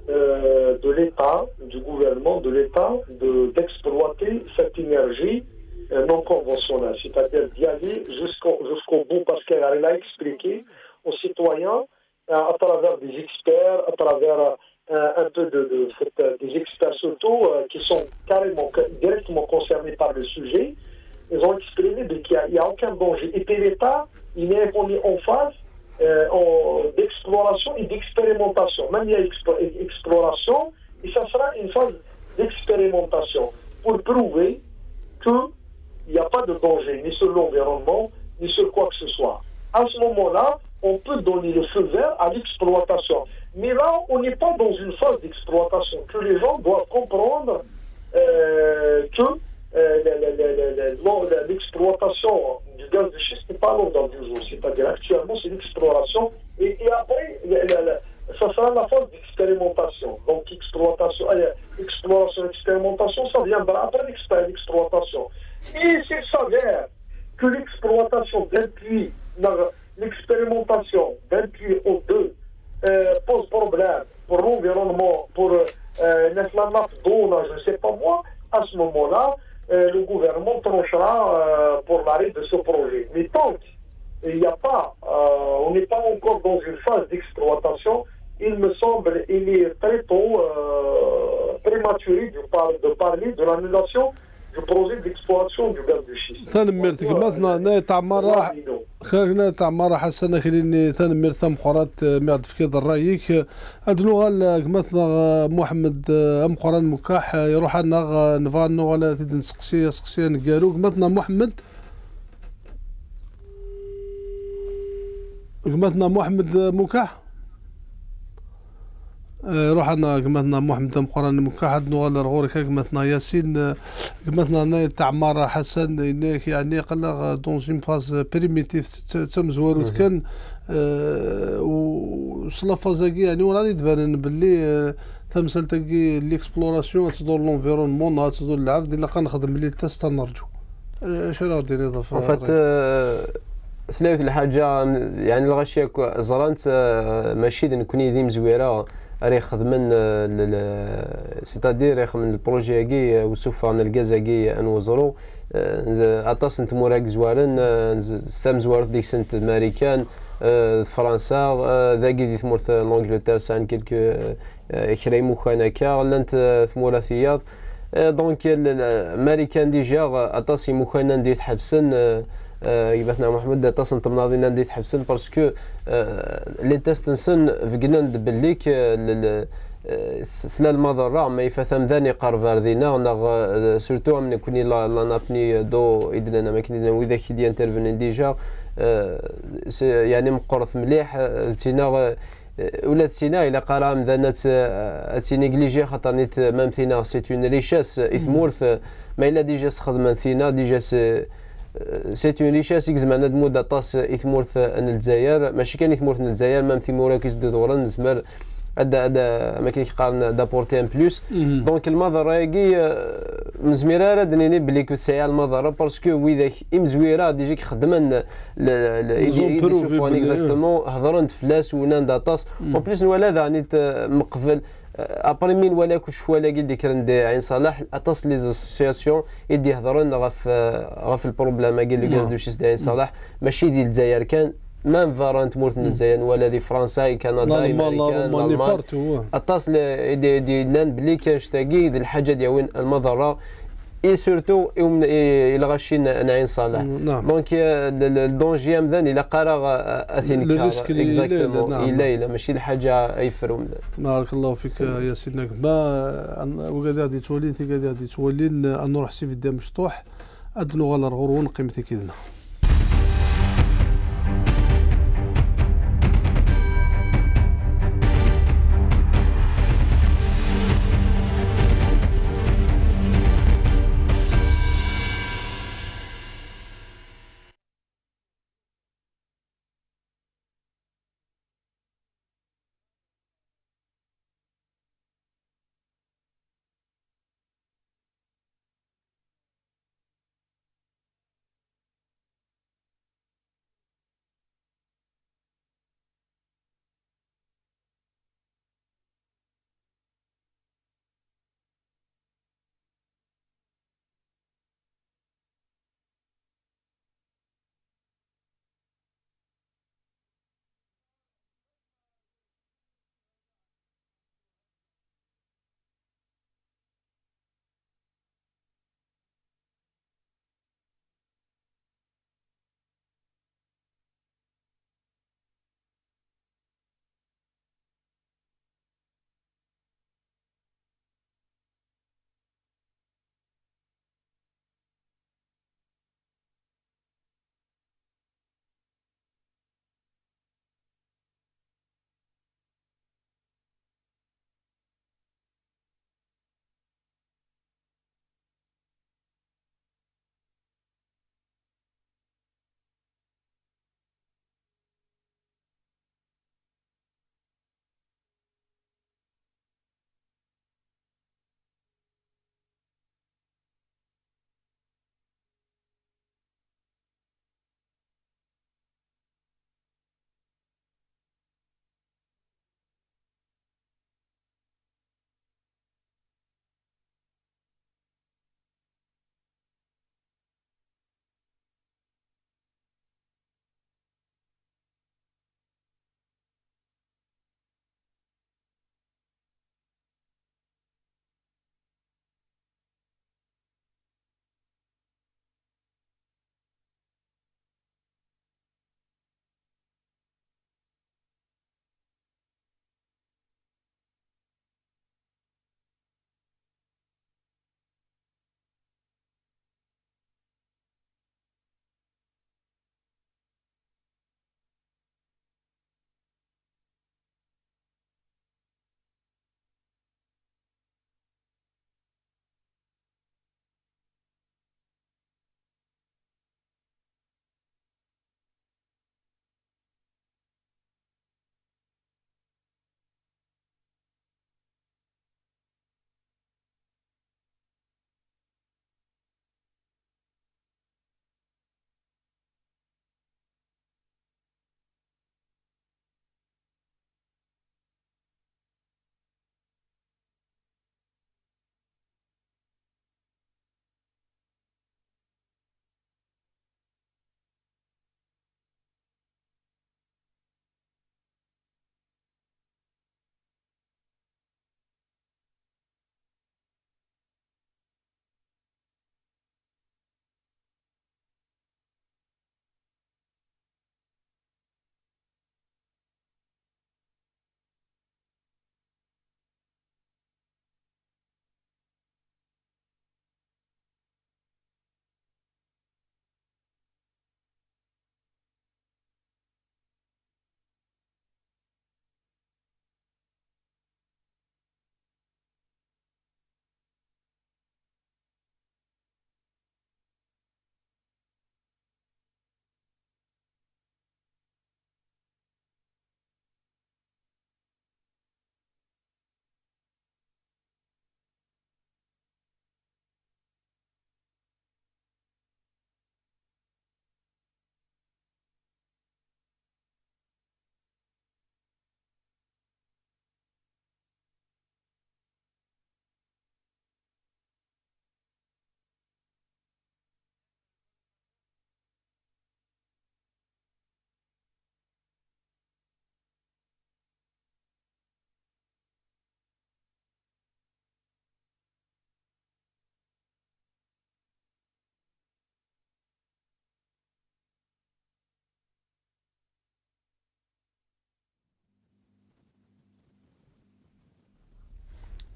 de l'État, du gouvernement, de l'État, d'exploiter cette énergie non conventionnelle, c'est-à-dire d'y aller jusqu'au bout, parce qu'elle a expliqué aux citoyens, à travers des experts, à travers un peu des experts surtout, qui sont carrément, directement concernés par le sujet, ils ont exprimé qu'il n'y a aucun danger. Et puis l'État, il est en phase d'exploration et d'expérimentation. Même il y a exploration, et ça sera une phase d'expérimentation pour prouver qu'il n'y a pas de danger, ni sur l'environnement, ni sur quoi que ce soit. À ce moment-là, on peut donner le feu vert à l'exploitation. Mais là, on n'est pas dans une phase d'exploitation, que les gens doivent comprendre que l'exploitation du gaz de schiste n'est pas l'ordre dans 10 jours. C'est-à-dire, actuellement, c'est l'exploration. Et après, ça sera la phase d'expérimentation. Donc, exploration, expérimentation, ça viendra après l'exploitation. Et s'il s'avère que l'exploitation d'un puits, l'expérimentation d'un puits ou deux pose problème pour l'environnement, pour la nappe d'eau, je ne sais pas moi, à ce moment-là, le gouvernement tranchera pour l'arrêt de ce projet. Mais tant qu'il n'y a pas, on n'est pas encore dans une phase d'exploitation, il me semble, il est très tôt prématuré de parler de l'annulation du projet d'exploitation du gaz de schiste. تنمرتك مثلا نا تعمر حسنا كليني تنمر ثم قرات معد في كذا الرايك ادلو غال مثلا محمد ام قران مكاح يروح لنا نفانو ولا تدن سقسيه نقاروك مثلا محمد مكاح روح أنا مثلا محمد مقرن مكحد نغال رغورك مثلا ياسين مثلا تعمار حسن إنك يعني قال دونزيم فاز بريميتيف تمزورود كان وصلا زاكي يعني وراني تبان باللي تمثل تاكي ليكسبلوراسيون تدور لونفيرونمون تدور العبد الا كنخدم لي تيست نرجو اش غادي نضيف ثلاث الحاجه يعني الغاشيه زرانت ماشي نكوني ديم زويره راه خدمن سيتادير يخدم البروجي كي وسوف عن الكازاكي انوزرو اطاس انت موراك زوارن ثم زوار ديك سنت امريكان فرنسا ذاكي دي ثمورت لونجلتير سان كيلكو كريمو خانكا لانت ثمورثيات دونك الامريكان ديجا اطاس مخانا ندي تحبسن يبثنا محمد اتصل تمناضينا ندي تحبسن باسكو لي تيست نسن فقنا بالليك سلا المضرة ما يفثم ذاني قرفار دينا نغ سورتو من كوني لا نابني دو إدنا ما كني وإذا كي انترفين ديجا يعني مقرث مليح تينا ولا تينا إلا قرام ذانت تينيغليجي خاطر نيت مام تينا سيت اون ريشاس إثمورث ما إلا ديجا خدمة تينا ديجا سيت اون ريشاس زعما مود طاس إثمورث ان الجزائر ماشي كان إثمورث ان الجزائر مام في موراكيس دو دوران نسمر هذا ما كيقارن دابورتي ان بلوس دونك المضره كي مزميره دنيني بلي كو ساعه المضره باسكو ويذاك امزويره ديجا كيخدمن يشوفون اكزاكتومون هضرن فلاس ونان داطاس اون بليس ولا ذاني مقفل ابري مين ولا كوش ولا كي ديكرن دي عين صلاح اطاس لي زاسوسياسيون يدي يهضرون غف البروبليم كاين لو غاز دو شيس دي عين صلاح ماشي ديال الجزائر كان مام فارانت مورت الجزائر ولا دي فرنسا كندا امريكان اتصل دي نان بلي كاش تاكي دي الحاجه ديال المضره اي سورتو الى غاشين نعين صالح دونك الدونجي مذان الى قرا اثين اكزاكتومون الا ماشي الحاجه اي فروم بارك الله فيك يا سيدنا ما وكذا غادي تولي انت غادي تولي نروح سي في الدم مشطوح ادنو غالا الغرون قيمتي كذا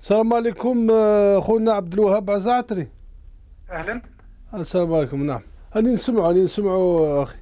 السلام عليكم خونا عبد الوهاب عزعتري. اهلا. السلام عليكم. نعم اني نسمعوا اخي.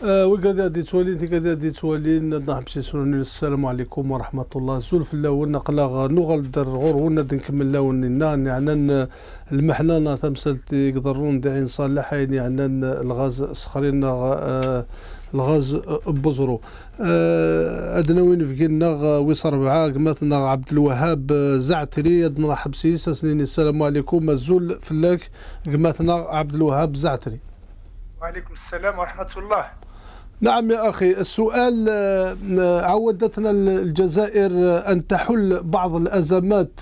وقد هادي تولي انت قد هادي تولي نضحم شي سنوني. السلام عليكم ورحمة الله. زول في الله ونقلا نغل در غور وند نكمل لون نان يعني المحنانة تمثلت يقدرون داعين صالحين يعني الغاز سخرين الغاز بزرو ادنوين في نغ ويصر بعاق مثلا عبد الوهاب زعتري نرحب سيسا سنين. السلام عليكم الزول في الله مثلا عبد الوهاب زعتري. وعليكم السلام ورحمة الله. نعم يا أخي، السؤال عودتنا الجزائر أن تحل بعض الأزمات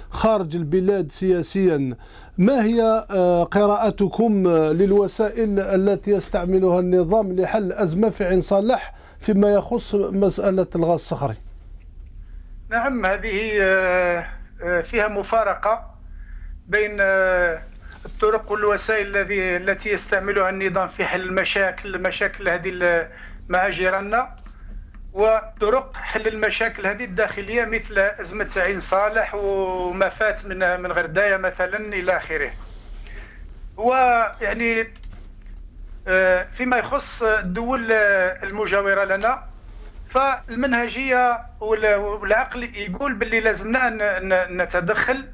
خارج البلاد سياسيا. ما هي قراءتكم للوسائل التي يستعملها النظام لحل أزمة في عين صالح فيما يخص مسألة الغاز الصخري؟ نعم، هذه فيها مفارقة بين الطرق والوسائل التي يستعملها النظام في حل المشاكل هذه مع جيراننا، وطرق حل المشاكل هذه الداخلية مثل أزمة عين صالح وما فات من غرداية مثلا إلى آخره. ويعني فيما يخص الدول المجاورة لنا، فالمنهجية والعقل يقول باللي لازمنا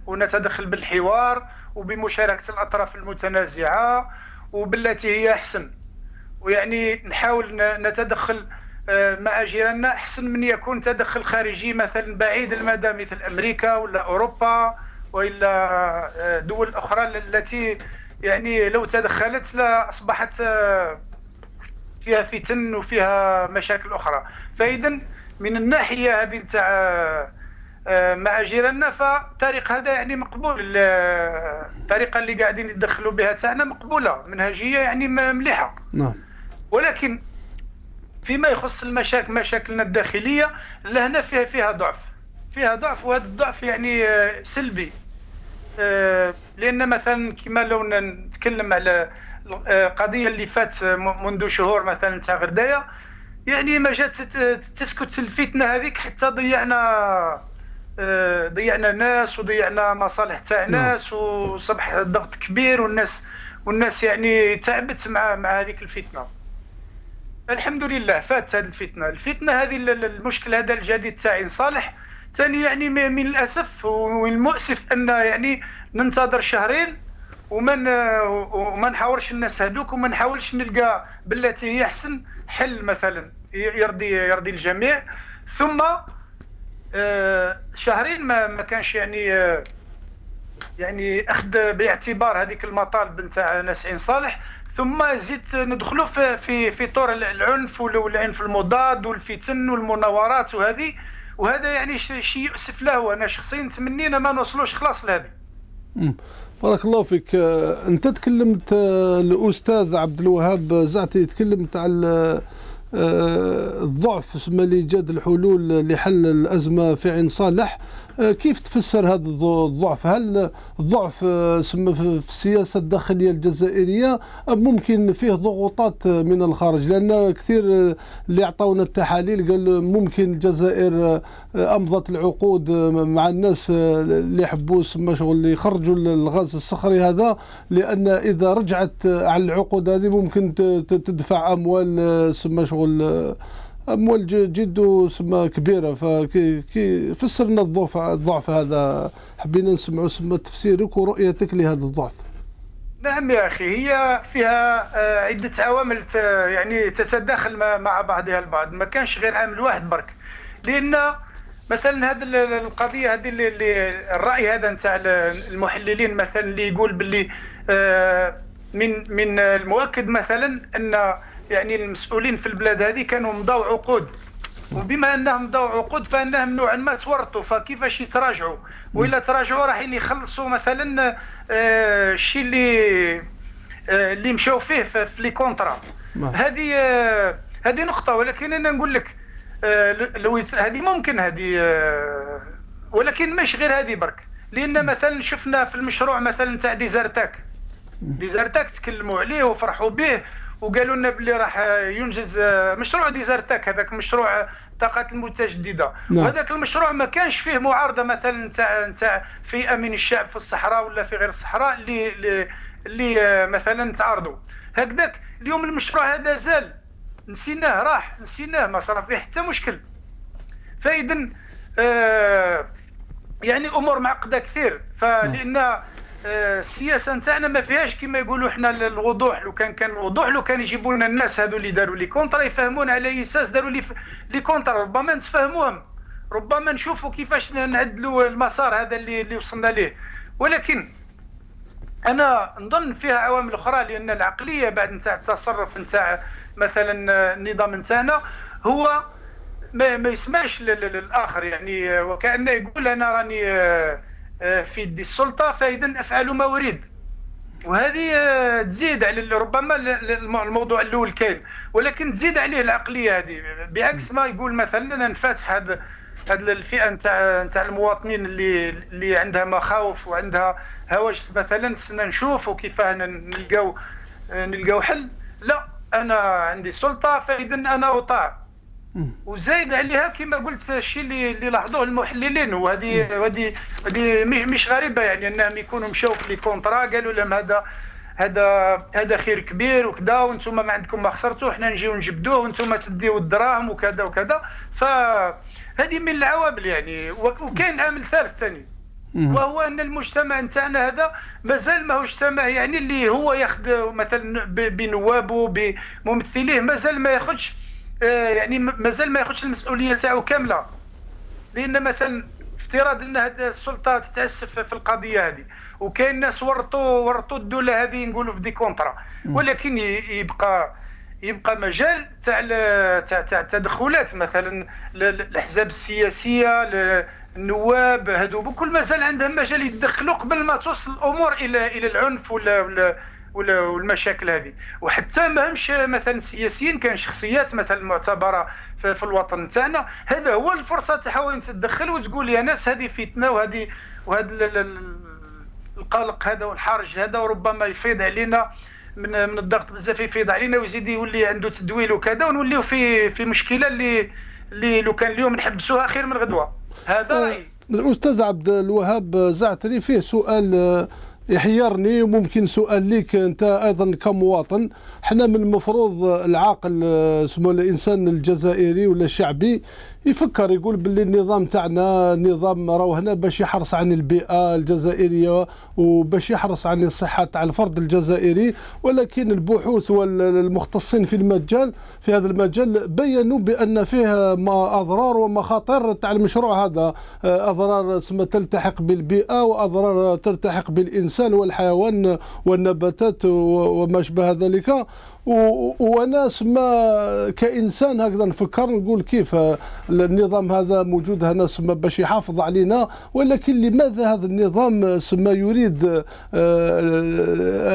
نتدخل بالحوار وبمشاركة الأطراف المتنازعة وبالتي هي أحسن، ويعني نحاول نتدخل مع جيراننا أحسن من يكون تدخل خارجي مثلا بعيد المدى مثل أمريكا ولا أوروبا وإلا دول أخرى التي يعني لو تدخلت لأصبحت فيها فتن وفيها مشاكل أخرى. فإذا من الناحية هذه نتاع مع جيراننا، فالطريق هذا يعني مقبول، الطريقة اللي قاعدين يدخلوا بها تاعنا مقبولة، منهجية يعني مليحة. نعم. ولكن فيما يخص مشاكلنا الداخلية لهنا فيها ضعف، وهذا الضعف يعني سلبي. لأن مثلا كما لو نتكلم على القضية اللي فات منذ شهور مثلا تاع غرداية، يعني ما جات تسكت الفتنة هذيك حتى ضيعنا ناس وضيعنا مصالح تاع ناس، وصبح الضغط كبير والناس يعني تعبت مع هذيك الفتنة. الحمد لله فات هذه الفتنة هذه. المشكل هذا الجديد تاع عين صالح ثاني يعني من الأسف والمؤسف أن يعني ننتظر شهرين وما نحاورش الناس هذوك، وما نحاولش نلقى بالتي هي أحسن حل مثلا يرضي الجميع. ثم شهرين ما كانش يعني يعني اخذ بالاعتبار هذيك المطالب نتاع ناسعين صالح، ثم زيد ندخلوا في طور العنف والعنف المضاد والفتن والمناورات وهذا يعني شيء يؤسف له. انا شخصيا تمنينا ما نوصلوش خلاص لهذه. بارك الله فيك. انت تكلمت الاستاذ عبد الوهاب زعتي تكلمت على الضعف لايجاد الحلول لحل الازمه في عين صالح. كيف تفسر هذا الضعف؟ هل الضعف في السياسه الداخليه الجزائريه ام ممكن فيه ضغوطات من الخارج؟ لان كثير اللي اعطونا التحاليل قال ممكن الجزائر امضت العقود مع الناس اللي يحبوا سما شغل اللي يخرجوا الغاز الصخري هذا، لان اذا رجعت على العقود هذه ممكن تدفع اموال سما شغل اموال جد سما كبيره. فكي فسرنا الضعف هذا، حبينا نسمعوا سما تفسيرك ورؤيتك لهذا الضعف. نعم يا اخي، هي فيها عده عوامل يعني تتداخل مع بعضها البعض، ما كانش غير عامل واحد برك. لان مثلا هذه القضيه هذه اللي الراي هذا نتاع المحللين مثلا اللي يقول باللي من المؤكد مثلا ان يعني المسؤولين في البلاد هذه كانوا مضوا عقود، وبما انهم مضوا عقود فانهم نوعا ما تورطوا، فكيفاش يتراجعوا؟ والا تراجعوا راح يخلصوا مثلا الشيء اللي مشاو فيه في لي كونطرا. هذه نقطه. ولكن انا نقول لك هذه ممكن ولكن مش غير هذه برك. لان مثلا شفنا في المشروع مثلا تاع ديزرتاك تكلموا عليه وفرحوا به وقالوا لنا بلي راح ينجز مشروع ديزرتاك، هذاك مشروع الطاقات المتجدده. وهذاك المشروع ما كانش فيه معارضه مثلا نتاع فئه من الشعب في الصحراء ولا في غير الصحراء اللي مثلا تعارضوا. هكذاك اليوم المشروع هذا زال، نسيناه ما صار فيه حتى مشكل. فاذا يعني امور معقده كثير. فلان السياسه نتاعنا ما فيهاش كما يقولوا احنا الوضوح. لو كان الوضوح، لو كان يجيبوا لنا الناس هذو اللي داروا لي كونترا يفهمونا على اي اساس داروا لي كونترا، ربما نتفاهموهم، ربما نشوفوا كيفاش نعدلوا المسار هذا اللي وصلنا ليه. ولكن انا نظن فيها عوامل اخرى، لان العقليه بعد نتاع التصرف نتاع مثلا النظام نتاعنا هو ما يسمعش للاخر، يعني وكانه يقول انا راني في يدي السلطه فاذا افعل ما اريد. وهذه تزيد على ربما الموضوع الاول كاين، ولكن تزيد عليه العقليه هذه، بعكس ما يقول مثلا انا نفتح هذا الفئه نتاع المواطنين اللي عندها مخاوف وعندها هواجس مثلا، سنا نشوفوا كيفاه نلقاو حل. لا، انا عندي سلطه فاذا انا اطاع. وزايد عليها كما قلت الشيء اللي لاحظوه المحللين، وهذه مش غريبه، يعني انهم يكونوا مشاو في لي كونطرا قالوا لهم هذا خير كبير وكذا، وانتم ما عندكم ما خسرتوا، احنا نجيو نجبدوه وانتم تديوا الدراهم وكذا وكذا. فهذه من العوامل يعني. وكاين عامل ثالث ثاني، وهو ان المجتمع نتاعنا هذا مازال ماهوش مجتمع يعني اللي هو ياخذ مثلا بنوابه بممثليه، مازال ما ياخذش يعني مازال ما ياخذش المسؤوليه تاعو كامله. لان مثلا افتراض ان هذه السلطه تتاسف في القضيه هذه، وكاين ناس ورطوا الدوله هذه نقولوا في دي كونطرا، ولكن يبقى مجال تاع التدخلات مثلا الاحزاب السياسيه، النواب هذو بكل مازال عندهم مجال يتدخلوا قبل ما توصل الامور الى العنف والمشاكل هذه. وحتى ماهمش مثلا سياسيين، كان شخصيات مثلا معتبره في الوطن نتاعنا، هذا هو الفرصه تاعها وين تتدخل وتقول يا ناس هذه فتنه وهذا القلق هذا والحرج هذا، وربما يفيض علينا من الضغط بزاف، يفيض علينا ويزيد يولي عنده تدويل وكذا، ونوليو في مشكله اللي لو كان اليوم نحبسوها خير من غدوه. هذا رأيي. الأستاذ عبد الوهاب زعتري فيه سؤال يحيرني وممكن سؤال ليك انت ايضا كمواطن. احنا من المفروض العاقل اسمه الانسان الجزائري ولا الشعبي يفكر يقول باللي النظام تاعنا نظام راهو هنا باش يحرص عن البيئه الجزائريه وباش يحرص عن الصحه تاع الفرد الجزائري، ولكن البحوث والمختصين في المجال في هذا المجال بينوا بان فيه اضرار ومخاطر تاع المشروع هذا، اضرار تلتحق بالبيئه واضرار تلتحق بالانسان والحيوان والنباتات وما شبه ذلك. وانا سما كانسان هكذا نفكر نقول كيف النظام هذا موجود هنا سما باش يحافظ علينا، ولكن لماذا هذا النظام سما يريد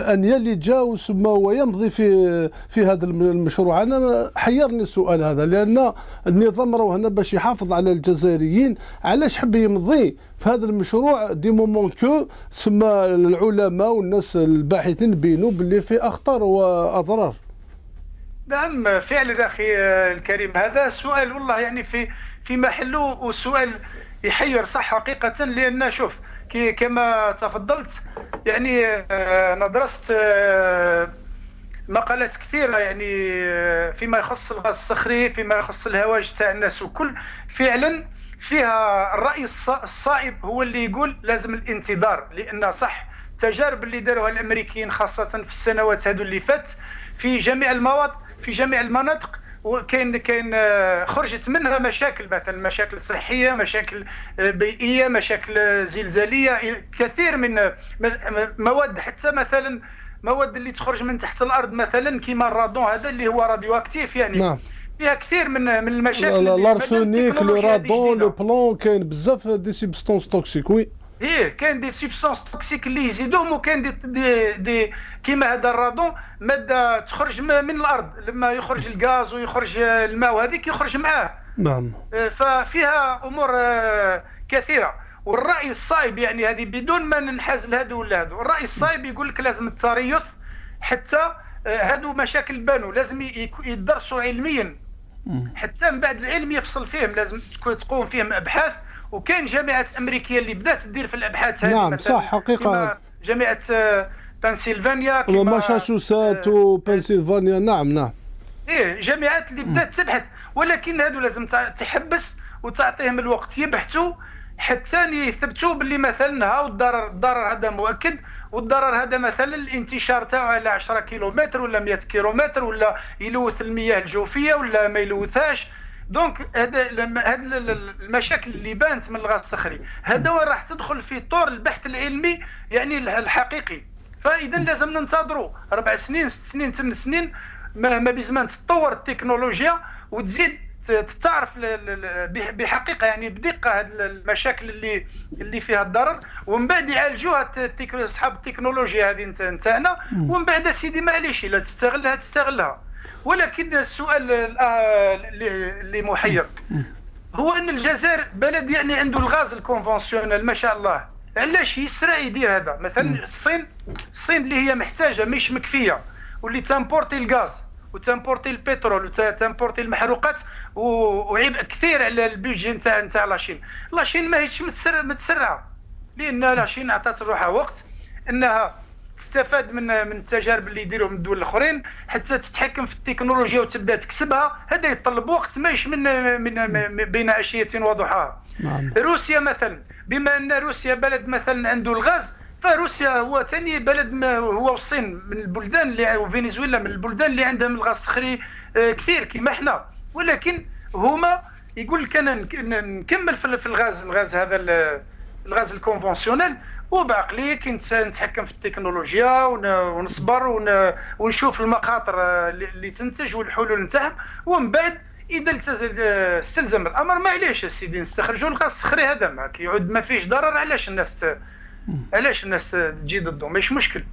ان يلج سما ويمضي في هذا المشروع؟ انا حيرني السؤال هذا، لان النظام راهو هنا باش يحافظ على الجزائريين، علاش حب يمضي في هذا المشروع دي مومون كو سما العلماء والناس الباحثين بينوا باللي فيه اخطار واضرار؟ نعم فعلا اخي الكريم، هذا سؤال والله يعني في محله، والسؤال يحير صح حقيقه. لان شوف كما تفضلت يعني انا درست مقالات كثيره يعني فيما يخص الغاز الصخري، فيما يخص الهواج تاع الناس وكل. فعلا فيها الرأي الصائب هو اللي يقول لازم الانتظار، لأن صح التجارب اللي داروها الأمريكيين خاصة في السنوات هذو اللي فات في جميع المواضع في جميع المناطق، وكاين خرجت منها مشاكل، مثلا مشاكل صحية، مشاكل بيئية، مشاكل زلزالية، كثير من مواد، حتى مثلا مواد اللي تخرج من تحت الأرض مثلا كيما الرادون هذا اللي هو راديو اكتيف يعني. نعم. فيها كثير من المشاكل، الارسونيك، لو رادون، لو بلون، كاين بزاف دي سبستانس توكسيك. وي كاين دي سبستانس توكسيك اللي يزيدوهم، وكاين دي كيما هذا الرادون ماده تخرج من الارض، لما يخرج الغاز ويخرج الماء وهذيك يخرج معاه. نعم. ففيها امور كثيره. والراي الصايب يعني هذه بدون ما ننحاز لهذو ولا هذو، الراي الصايب يقول لك لازم التريث، حتى هادو مشاكل بانوا لازم يدرسوا علميا، حتى من بعد العلم يفصل فيهم، لازم تقوم فيهم ابحاث. وكاين جامعات امريكيه اللي بدات تدير في الابحاث هذه. نعم صح حقيقه، جامعه بنسلفانيا كما ماساتشوست وبنسلفانيا. نعم جامعات اللي بدات تبحث، ولكن هادو لازم تحبس وتعطيهم الوقت يبحثوا حتى يثبتوا باللي مثلا ها الضرر هذا مؤكد، والضرر هذا مثلا الانتشار تاعو على 10 كيلومتر ولا 100 كيلومتر، ولا يلوث المياه الجوفيه ولا ما يلوثاش. دونك هذا المشاكل اللي بانت من الغاز الصخري هذا وين راح تدخل في طور البحث العلمي يعني الحقيقي. فاذا لازم ننتظروا 4 سنين 6 سنين 8 سنين، ما بزمان تتطور التكنولوجيا وتزيد تعرف بحقيقه يعني بدقه هذه المشاكل اللي فيها الضرر، ومن بعد يعالجوها اصحاب التكنولوجيا هذه نتاعنا. ومن بعد سيدي معليش الا تستغلها. ولكن السؤال اللي محير هو ان الجزائر بلد يعني عنده الغاز الكونفنسيونيل ما شاء الله، علاش يسرع يدير هذا؟ مثلا الصين اللي هي محتاجه مش مكفيه، واللي تامبورتي الغاز وتامبورتي البترول وتامبورتي المحروقات وعبء كثير على البيجي نتاع لاشين ماهيش متسرعه، لان لاشين عطات روحها وقت انها تستفاد من التجارب اللي يديروهم الدول الاخرين حتى تتحكم في التكنولوجيا وتبدا تكسبها. هذا يتطلب وقت ماهيش من بين عشيه وضحاها. روسيا مثلا، بما ان روسيا بلد مثلا عنده الغاز، فروسيا هو ثاني بلد هو والصين من البلدان اللي وفنزويلا من البلدان اللي عندهم الغاز الصخري كثير كما احنا، ولكن هما يقول لك انا نكمل في الغاز هذا الغاز الكونفنسيونيل، وبعقلي كي نتحكم في التكنولوجيا ونصبر ونشوف المخاطر اللي تنتج والحلول نتاعهم، ومن بعد اذا استلزم الامر معليش سيدي نستخرجوا الغاز الصخري هذا معك يعود ما فيش ضرر. علاش الناس تجي ضده؟ مش مشكل.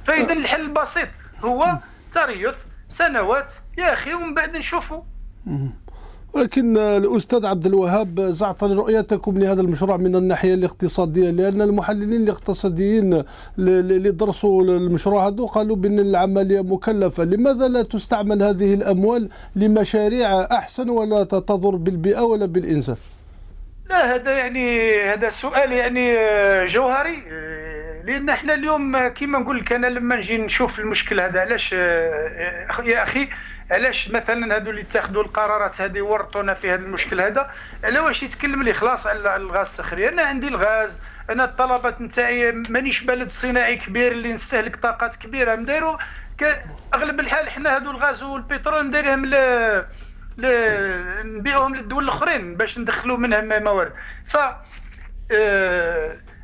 فاذا الحل البسيط هو تريث سنوات يا اخي ومن بعد نشوفوا. ولكن الأستاذ عبد الوهاب زعتر، رؤيتكم لهذا المشروع من الناحية الاقتصادية، لأن المحللين الاقتصاديين اللي درسوا المشروع هذا قالوا بأن العملية مكلفة، لماذا لا تستعمل هذه الأموال لمشاريع أحسن ولا تضر بالبيئة ولا بالإنسان؟ لا هذا سؤال يعني جوهري لان احنا اليوم كيما نقول لك انا لما نجي نشوف المشكل هذا علاش يا اخي علاش مثلا هادو اللي اتخذوا القرارات هذه ورطونا في هذا المشكل هذا على واش يتكلم لي خلاص على الغاز الصخري. انا عندي الغاز، انا الطلبات نتاعي مانيش بلد صناعي كبير اللي نستهلك طاقات كبيره، نديروا اغلب الحال حنا هادو الغاز والبترول نديرهم نبيعوهم للدول الاخرين باش ندخلوا منهم موارد. ف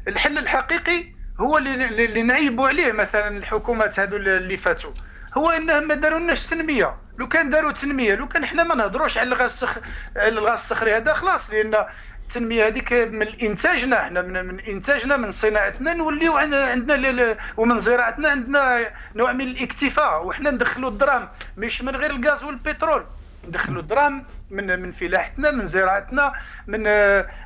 الحل الحقيقي هو اللي نعيبوا عليه مثلا الحكومات هادو اللي فاتوا، هو انهم ما دارولناش تنميه. لو كان داروا تنميه، لو كان حنا ما نهضروش على الغاز الصخري هذا خلاص، لان التنميه هذيك من انتاجنا، احنا من انتاجنا من صناعتنا نوليو عندنا ومن زراعتنا عندنا نوع من الاكتفاء، وحنا ندخلوا الدراهم مش من غير الغاز والبترول، ندخلوا الدراهم من فلاحتنا، من زراعتنا،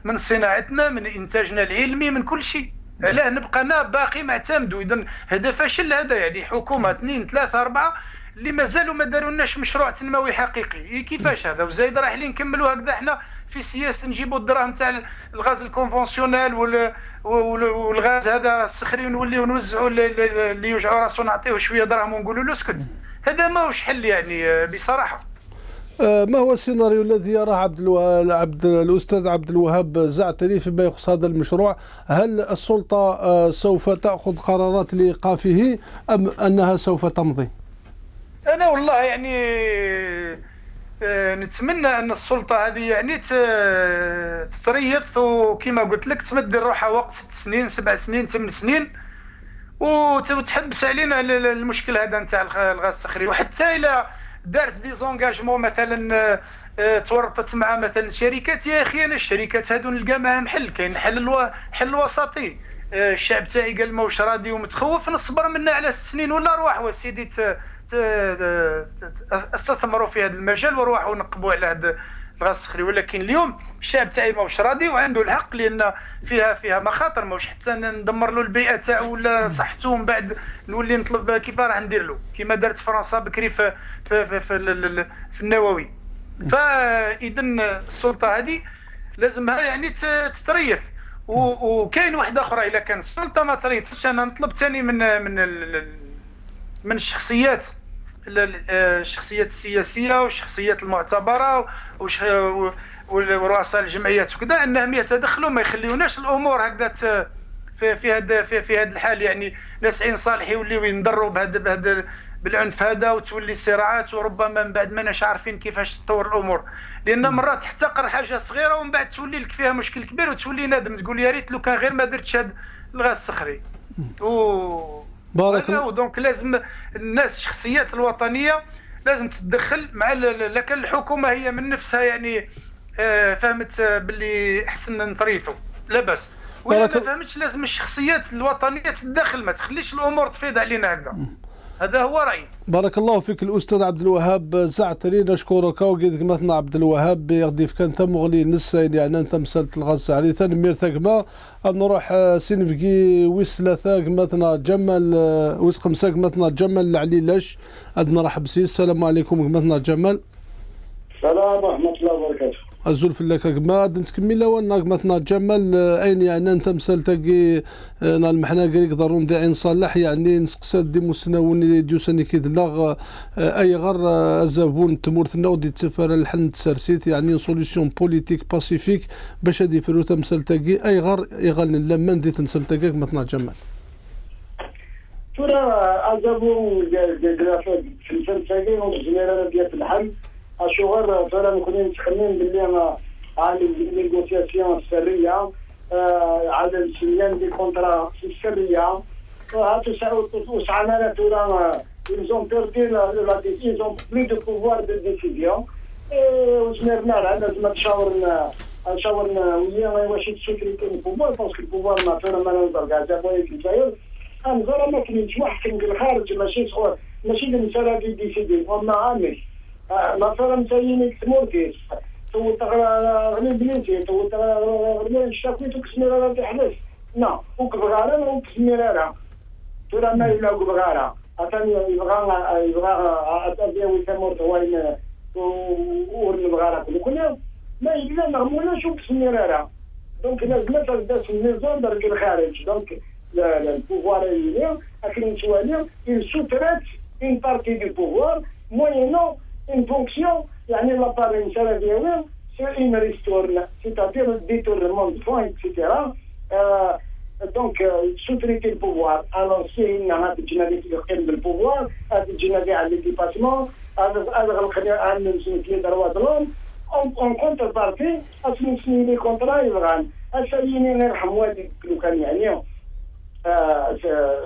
من صناعتنا، من انتاجنا العلمي، من كل شيء. علاه نبقى باقي معتمدوا؟ اذا هذا فشل، هذا يعني حكومه 2 3 4 اللي مازالوا ما دارولناش مشروع تنموي حقيقي. كيفاش هذا؟ وزايد راه لي نكملوا هكذا حنا في سياسه نجيبوا الدراهم تاع الغاز الكونفونسيونيل والغاز هذا الصخري ونوليو نوزعوا اللي يوجعوا راسو نعطيوه شويه دراهم ونقولوا له اسكت. هذا ماهوش حل يعني بصراحه. ما هو السيناريو الذي يراه الأستاذ عبد الوهاب زعتري فيما يخص هذا المشروع؟ هل السلطة سوف تأخذ قرارات لإيقافه أم أنها سوف تمضي؟ أنا والله يعني نتمنى أن السلطة هذه يعني تتريث، وكما قلت لك تمد روحها وقت 6 سنين 7 سنين 8 سنين وتحبس علينا المشكل هذا نتاع الغاز الصخري. وحتى إلى دارت دي زونجاجمون مثلا تورطت مع مثلا شركات، يا اخي انا الشركات هادو نلقى معاهم حل، كاين حل وسطي. الشعب تاعي قال ماهوش راضي ومتخوف، نصبر منا على 6 سنين ولا روح وسيدي استثمروا في هذا المجال وروحوا نقبوا على هذا الغاز الصخري. ولكن اليوم الشعب تاعي ماهوش راضي وعنده الحق، لان فيها مخاطر، ماهوش حتى ندمر له البيئه تاعو ولا صحته ومن بعد نولي نطلب كيف راح ندير له كما دارت فرنسا بكري في النووي. فاذا السلطه هذه لازمها يعني تتريث. وكاين واحده اخرى، الا كان السلطه ما تريثش انا نطلب ثاني من الشخصيات السياسيه والشخصيات المعتبره ورؤساء الجمعيات وكذا انهم يتدخلوا، ما يخليوناش الامور هكذا في هذا الحال. يعني ناس عين صالح يوليو ينضروا بهذا بالعنف هذا وتولي صراعات، وربما من بعد ما ناش عارفين كيفاش تطور الامور، لان مرات تحتقر حاجه صغيره ومن بعد تولي لك فيها مشكل كبير وتولي نادم تقول يا ريت لو كان غير ما درتش هذا الغاز الصخري. بارك الله. دونك لازم الناس الشخصيات الوطنيه لازم تتدخل مع لكن الحكومه هي من نفسها يعني فهمت باللي احسن نتريثوا لا باس، ولا ما فهمتش لازم الشخصيات الوطنيه تتدخل، ما تخليش الامور تفيض علينا هكذا. هذا هو رأيي. بارك الله فيك الأستاذ عبد الوهاب زعتري، نشكرك وقيد مثلا عبد الوهاب يغديف كان تم مغلي نسا يعني أنت مسألة الغاز الصخري ثاني ميرتك ما نروح سينفكي ويس ثلاثة مثلا جمال ويس خمسة مثلا جمال العليلاش أدنا رحب سي. السلام عليكم مثلا جمال. السلام ورحمة الله وبركاته. أزول في اللك ما نتكمل وناك مثلا جمال أين يعني أنت مسالتك المحنا قريك ضرون داعي نصلح يعني نسقسد دي مسناوني ديوساني كيدلاغ أي غر الزبون تمورثنا ودي تسفر الحل تسرسيت يعني سوليسيون بوليتيك باسيفيك باش هادي فروتا مسالتك أي غر يغل لما نديت مسالتك مثلا جمال. ترى الزبون في مسالتك والزميلة ديال الحل الشغل ترى نكون نتخمم باللي على النيغوسياسيون السريه على السيان دي كونترا السريه وسعنا ترى ils ont perdu la décision, ils ont plus de pouvoir de décision. وسمرنا لازم نشاورنا ويا واش السيكوريتي البوفوار باسكو البوفوار ما ترى ما نقدر كاع جابوي في الجزائر نظرا ما كاينش واحد من الخارج ماشي صغير ماشي المساله دي ديسيدي وما عامل مثلا مسيني تموركيس تو تغني بليتي تو تغني شاكويتو كسميرا تاع حلف نا وكبغارا وكسميرا ترى ما الا كبغارا عشان يبغى اتبع ويتمر وين ونبغى كل ما يقدر نعملوا شو كسميرا دونك لازم تبدا في النظام درك الخارج دونك le pouvoir réunien, il sous-traite une partie du pouvoir, moyennant une fonction, l'appareil salarial, c'est une ristourne, c'est-à-dire le détournement de fonds, etc. Donc, sous-traiter le pouvoir, annoncer le pouvoir, à l'équipement, en contrepartie, à ce les contrats, à ce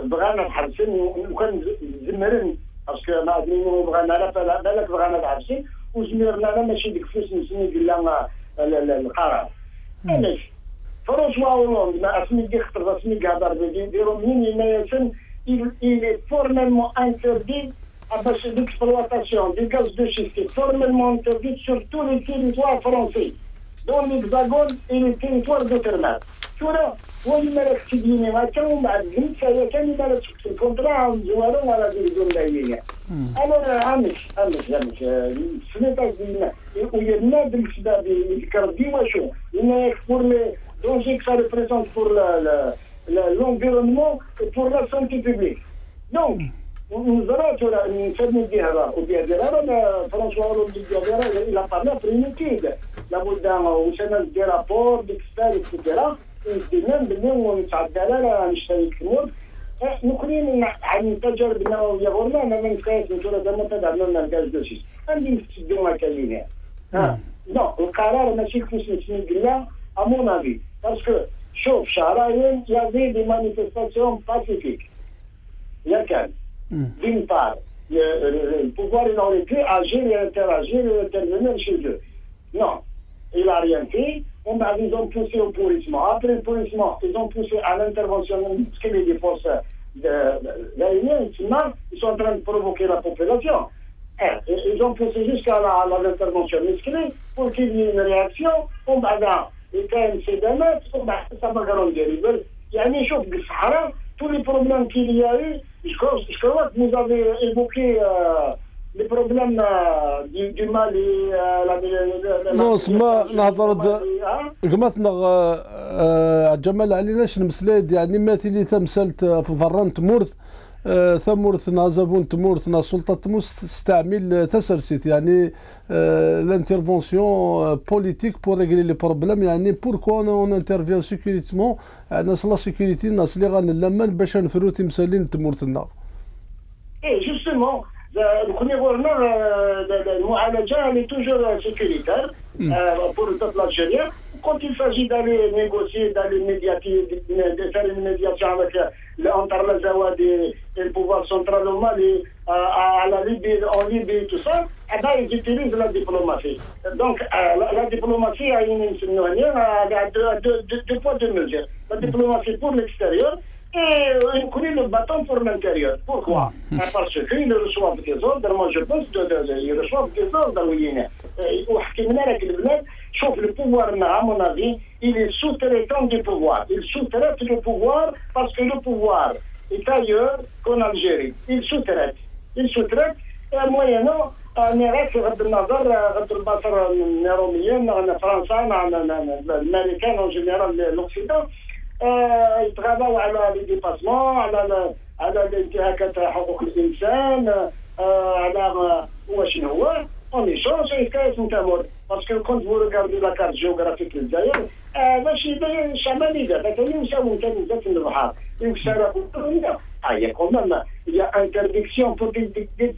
بغانا نحبسن وكان زمرن باسكو ما عندنا بغانا لا بالك بغانا نحبسن وزمرنا لا ماشي ديك فلوس نسني قلنا القرار علاش فرونسوا هولاند ما اسمي يخطر اسمي هضر يديروا منين ينايسن il est formellement interdit باش l'exploitation du gaz de schiste formellement interdit sur tous les territoires français dans l'Hexagone et les territoires d'outre-mer. وين مالك تديني ما كانوا معلمين كان مالك في الكونترا مزوالو على ديزون دايرين انا عامش سنيتا دينا ويرنا بالنسبه للكردي واشو هنا pour les dangers que ça représente pour l'environnement et pour la santé publique. Donc نزرات ولا نسمي بها وبيها فرنسوا هولند il a parlé après une étude لابد وسنة دي رابور ديكستال etc. اهتمام باليوم ونتعدى لا نشتري كنود نكرين عن التجارب النوويه غورنا ما نسكايش نتورا زعما تدعمنا لنا الغاز دوشيس عندي نستدو ما كاينين نو القرار ماشي كيفاش نسمي à mon avis parce que شوف شهرين il y avait des manifestations pacifiques لكن d'une part le pouvoir il aurait pu agir et interagir et intervenir chez eux non il n'a rien fait. Ils ont poussé au pourrissement. Après le pourrissement, ils ont poussé à l'intervention musclée des forces de l'Union. Ils sont en train de provoquer la population. Ils ont poussé jusqu'à l'intervention musclée pour qu'il y ait une réaction. Et quand ils se démettent, ça va garantir. Il y a une chose du Sahara, tous les problèmes qu'il y a eu, je crois que vous avez évoqué les problèmes du Mali, non, نهضر قمتنا جمال عليناش المسلاد يعني مثلي تمثلت في فران تمورث ثمورث نازبون تمورث نا سلطة تمورث تستعمل تسرسيت يعني l'intervention politique pour régler les problèmes يعني pourquoi on intervient sécuritement ناس لا sécurité ناس اللي غنلمن باش نفرو تمثالين تمورثنا. justement المعالجة elle est toujours sécuritaire pour le peuple algérien. Quand il s'agit d'aller négocier, d'aller médiatiser, de faire une médiation avec entre la Zawad et le pouvoir central au Mali, à la Libye, en Libye, tout ça, eh ben, ils utilisent la diplomatie. Donc la diplomatie a deux poids, deux mesures. La diplomatie pour l'extérieur et il connaît le bâton pour l'intérieur. Pourquoi? Parce qu'ils reçoivent des ordres, moi je pense qu'ils reçoivent des ordres, le pouvoir, à mon avis, il est sous-traitant du pouvoir. Il sous-traite le pouvoir parce que le pouvoir est ailleurs qu'en Algérie. Il sous-traite. Il sous-traite et moyennant نراك غض النظر غض البصر الروميين الفرنسا الامريكان en général l'Occident يتغاضوا على لي ديباسمون على الانتهاكات حقوق الانسان على واش هو on échange et كاس نتامر parce que quand vous regardez la carte géographique للجزائر ماشي شمالية مثلا يساوي كنيسة البحر يكسر quand même il y a interdiction pour des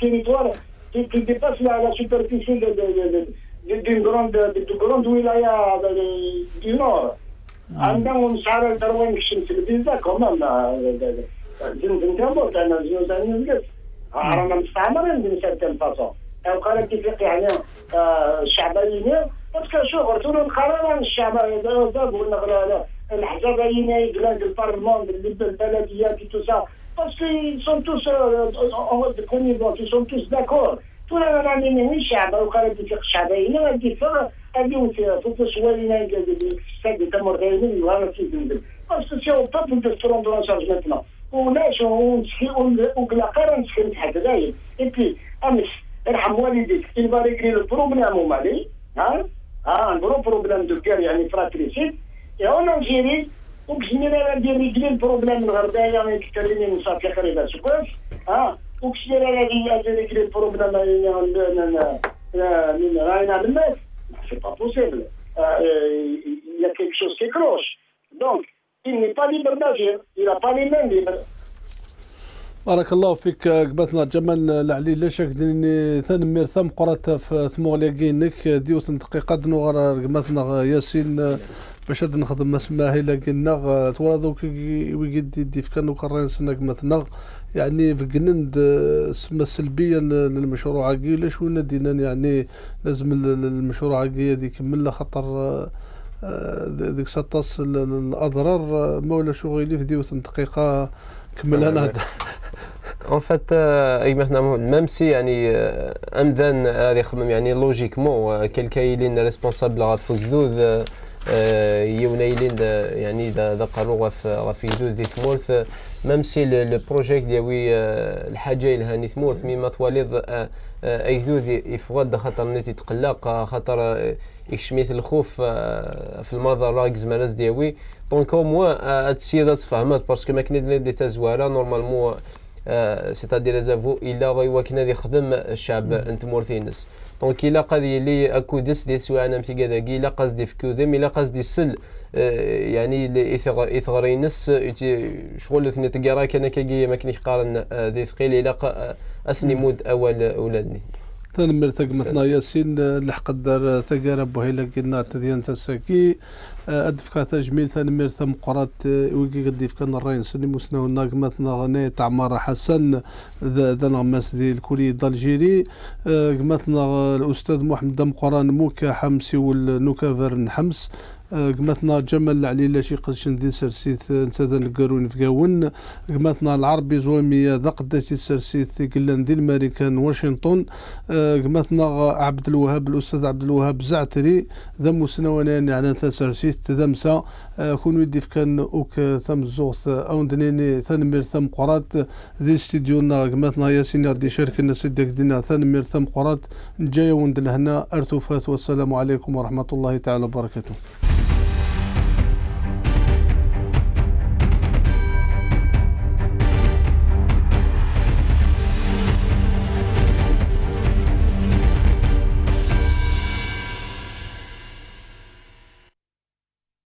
territoires qui dépassent la superficie d'une grande wilaya du nord. عندهم شعر دروين الشمس البيزا كمان زين تنبوت انا زين نلقى رانا مستعمرين d'une certaine façon. وقال اتفاق يعني الشعبيين باسكو شوف رسولوا القرار عن الشعب ولا الحزبيين يدلق البرلمان بالبلديات tout ça parce qu'ils sont tous ils sont tous d'accord. tout le monde الشعب وقال اتفاق الشعبيين الاتفاق اليوم في شويه السد تمر غيرين ولا في زنبل بس سي او بابل دو سترون دو لانشارج ماتنا ولاش وكلا قرن سكنت حتى داير اي بي امس ارحم والديك il va régler le problème au Mali un gros problème de guerre يعني fratricide et en Algérie وكسمينا لا ندير ريجلي البروبليم من غردايه ما يكتريني من صافي قريبا سكوف وكسمينا لا ندير ريجلي البروبليم من راينا الناس سي با بوسيبل il y a quelque chose qui cloche donc il n'est pas libre d'agir il n'a pas les mains libres. بارك الله فيك قبتنا جمال العلي لا شك اني ثنمير ثم قرات في ثموغليكينك ديوث دقيقه نغر قبتنا ياسين باش نخدم اسمها لكن تورادو ويجد دي فكانو قرين سنه قبتنا يعني في جنند سما سلبيه للمشروع كي لاش وين دينا يعني لازم المشروع كي هذيك يكمل خاطر ديك سطاس الاضرار مولا شغيلي في ديوث دقيقه كملها نهضر. En fait, même si يعني أمذن هذا يخمم يعني لوجيكمون كالكايلين ريسبونسابل غاد فوكدود يونايلين يعني دا قالوا غف يدود دي ثمورث même si le projet ديالوي الحاجة لهاني ثمورث مما تواليض أيدود يفقد خاطر نتي تقلق خاطر يكشميت الخوف في المظهر راك زماناز ديالوي دونك او موان هاد السيدة تفهمات باسكو ما كنا دي تزوارا نورمالمون سيتادير زافو الا غيوا كنا يخدم الشعب انتمورثينس دونك الا قضي لي اكودس دي سواعنا متي كذاكي الا قصدي فكودم الا قصدي سل يعني اثغرينس شغل ثني تقرا كان كي ما كنيش قارن ذي ثقيل الا اسني مود اول اولادني تنمر ثقمتنا ياسين لحق الدار ثقارة بوهيلا قلنا تدين تساكي أدفكا تجميل تنمر ثم قرات ويقي قد يفكان الرين سني مسنا وناقمتنا غني تعمار حسن ذا نغمس ذي الكلية الجيري قمتنا الأستاذ محمد دم قران موكا حمسي والنوكافر نحمس قمتنا جمال العليلة شي قدشن دي سرسيث نتاذا نقارون في قاون قمتنا العربي زوامية ذا قداشي سرسيث قلان دي الماريكان واشنطن قمتنا عبد الوهاب الأستاذ عبد الوهاب زعتري ذا مسنوانين على سرسيث ذمسا كون يدي كان اوك ثم زوث او دنيني ثنمير ثم قرات ذي استديونا قمتنا ياسين يردي شاركنا سيدك دينا ثنمير ثم قرات جاي وند لهنا ارتوفات والسلام عليكم ورحمة الله تعالى وبركاته.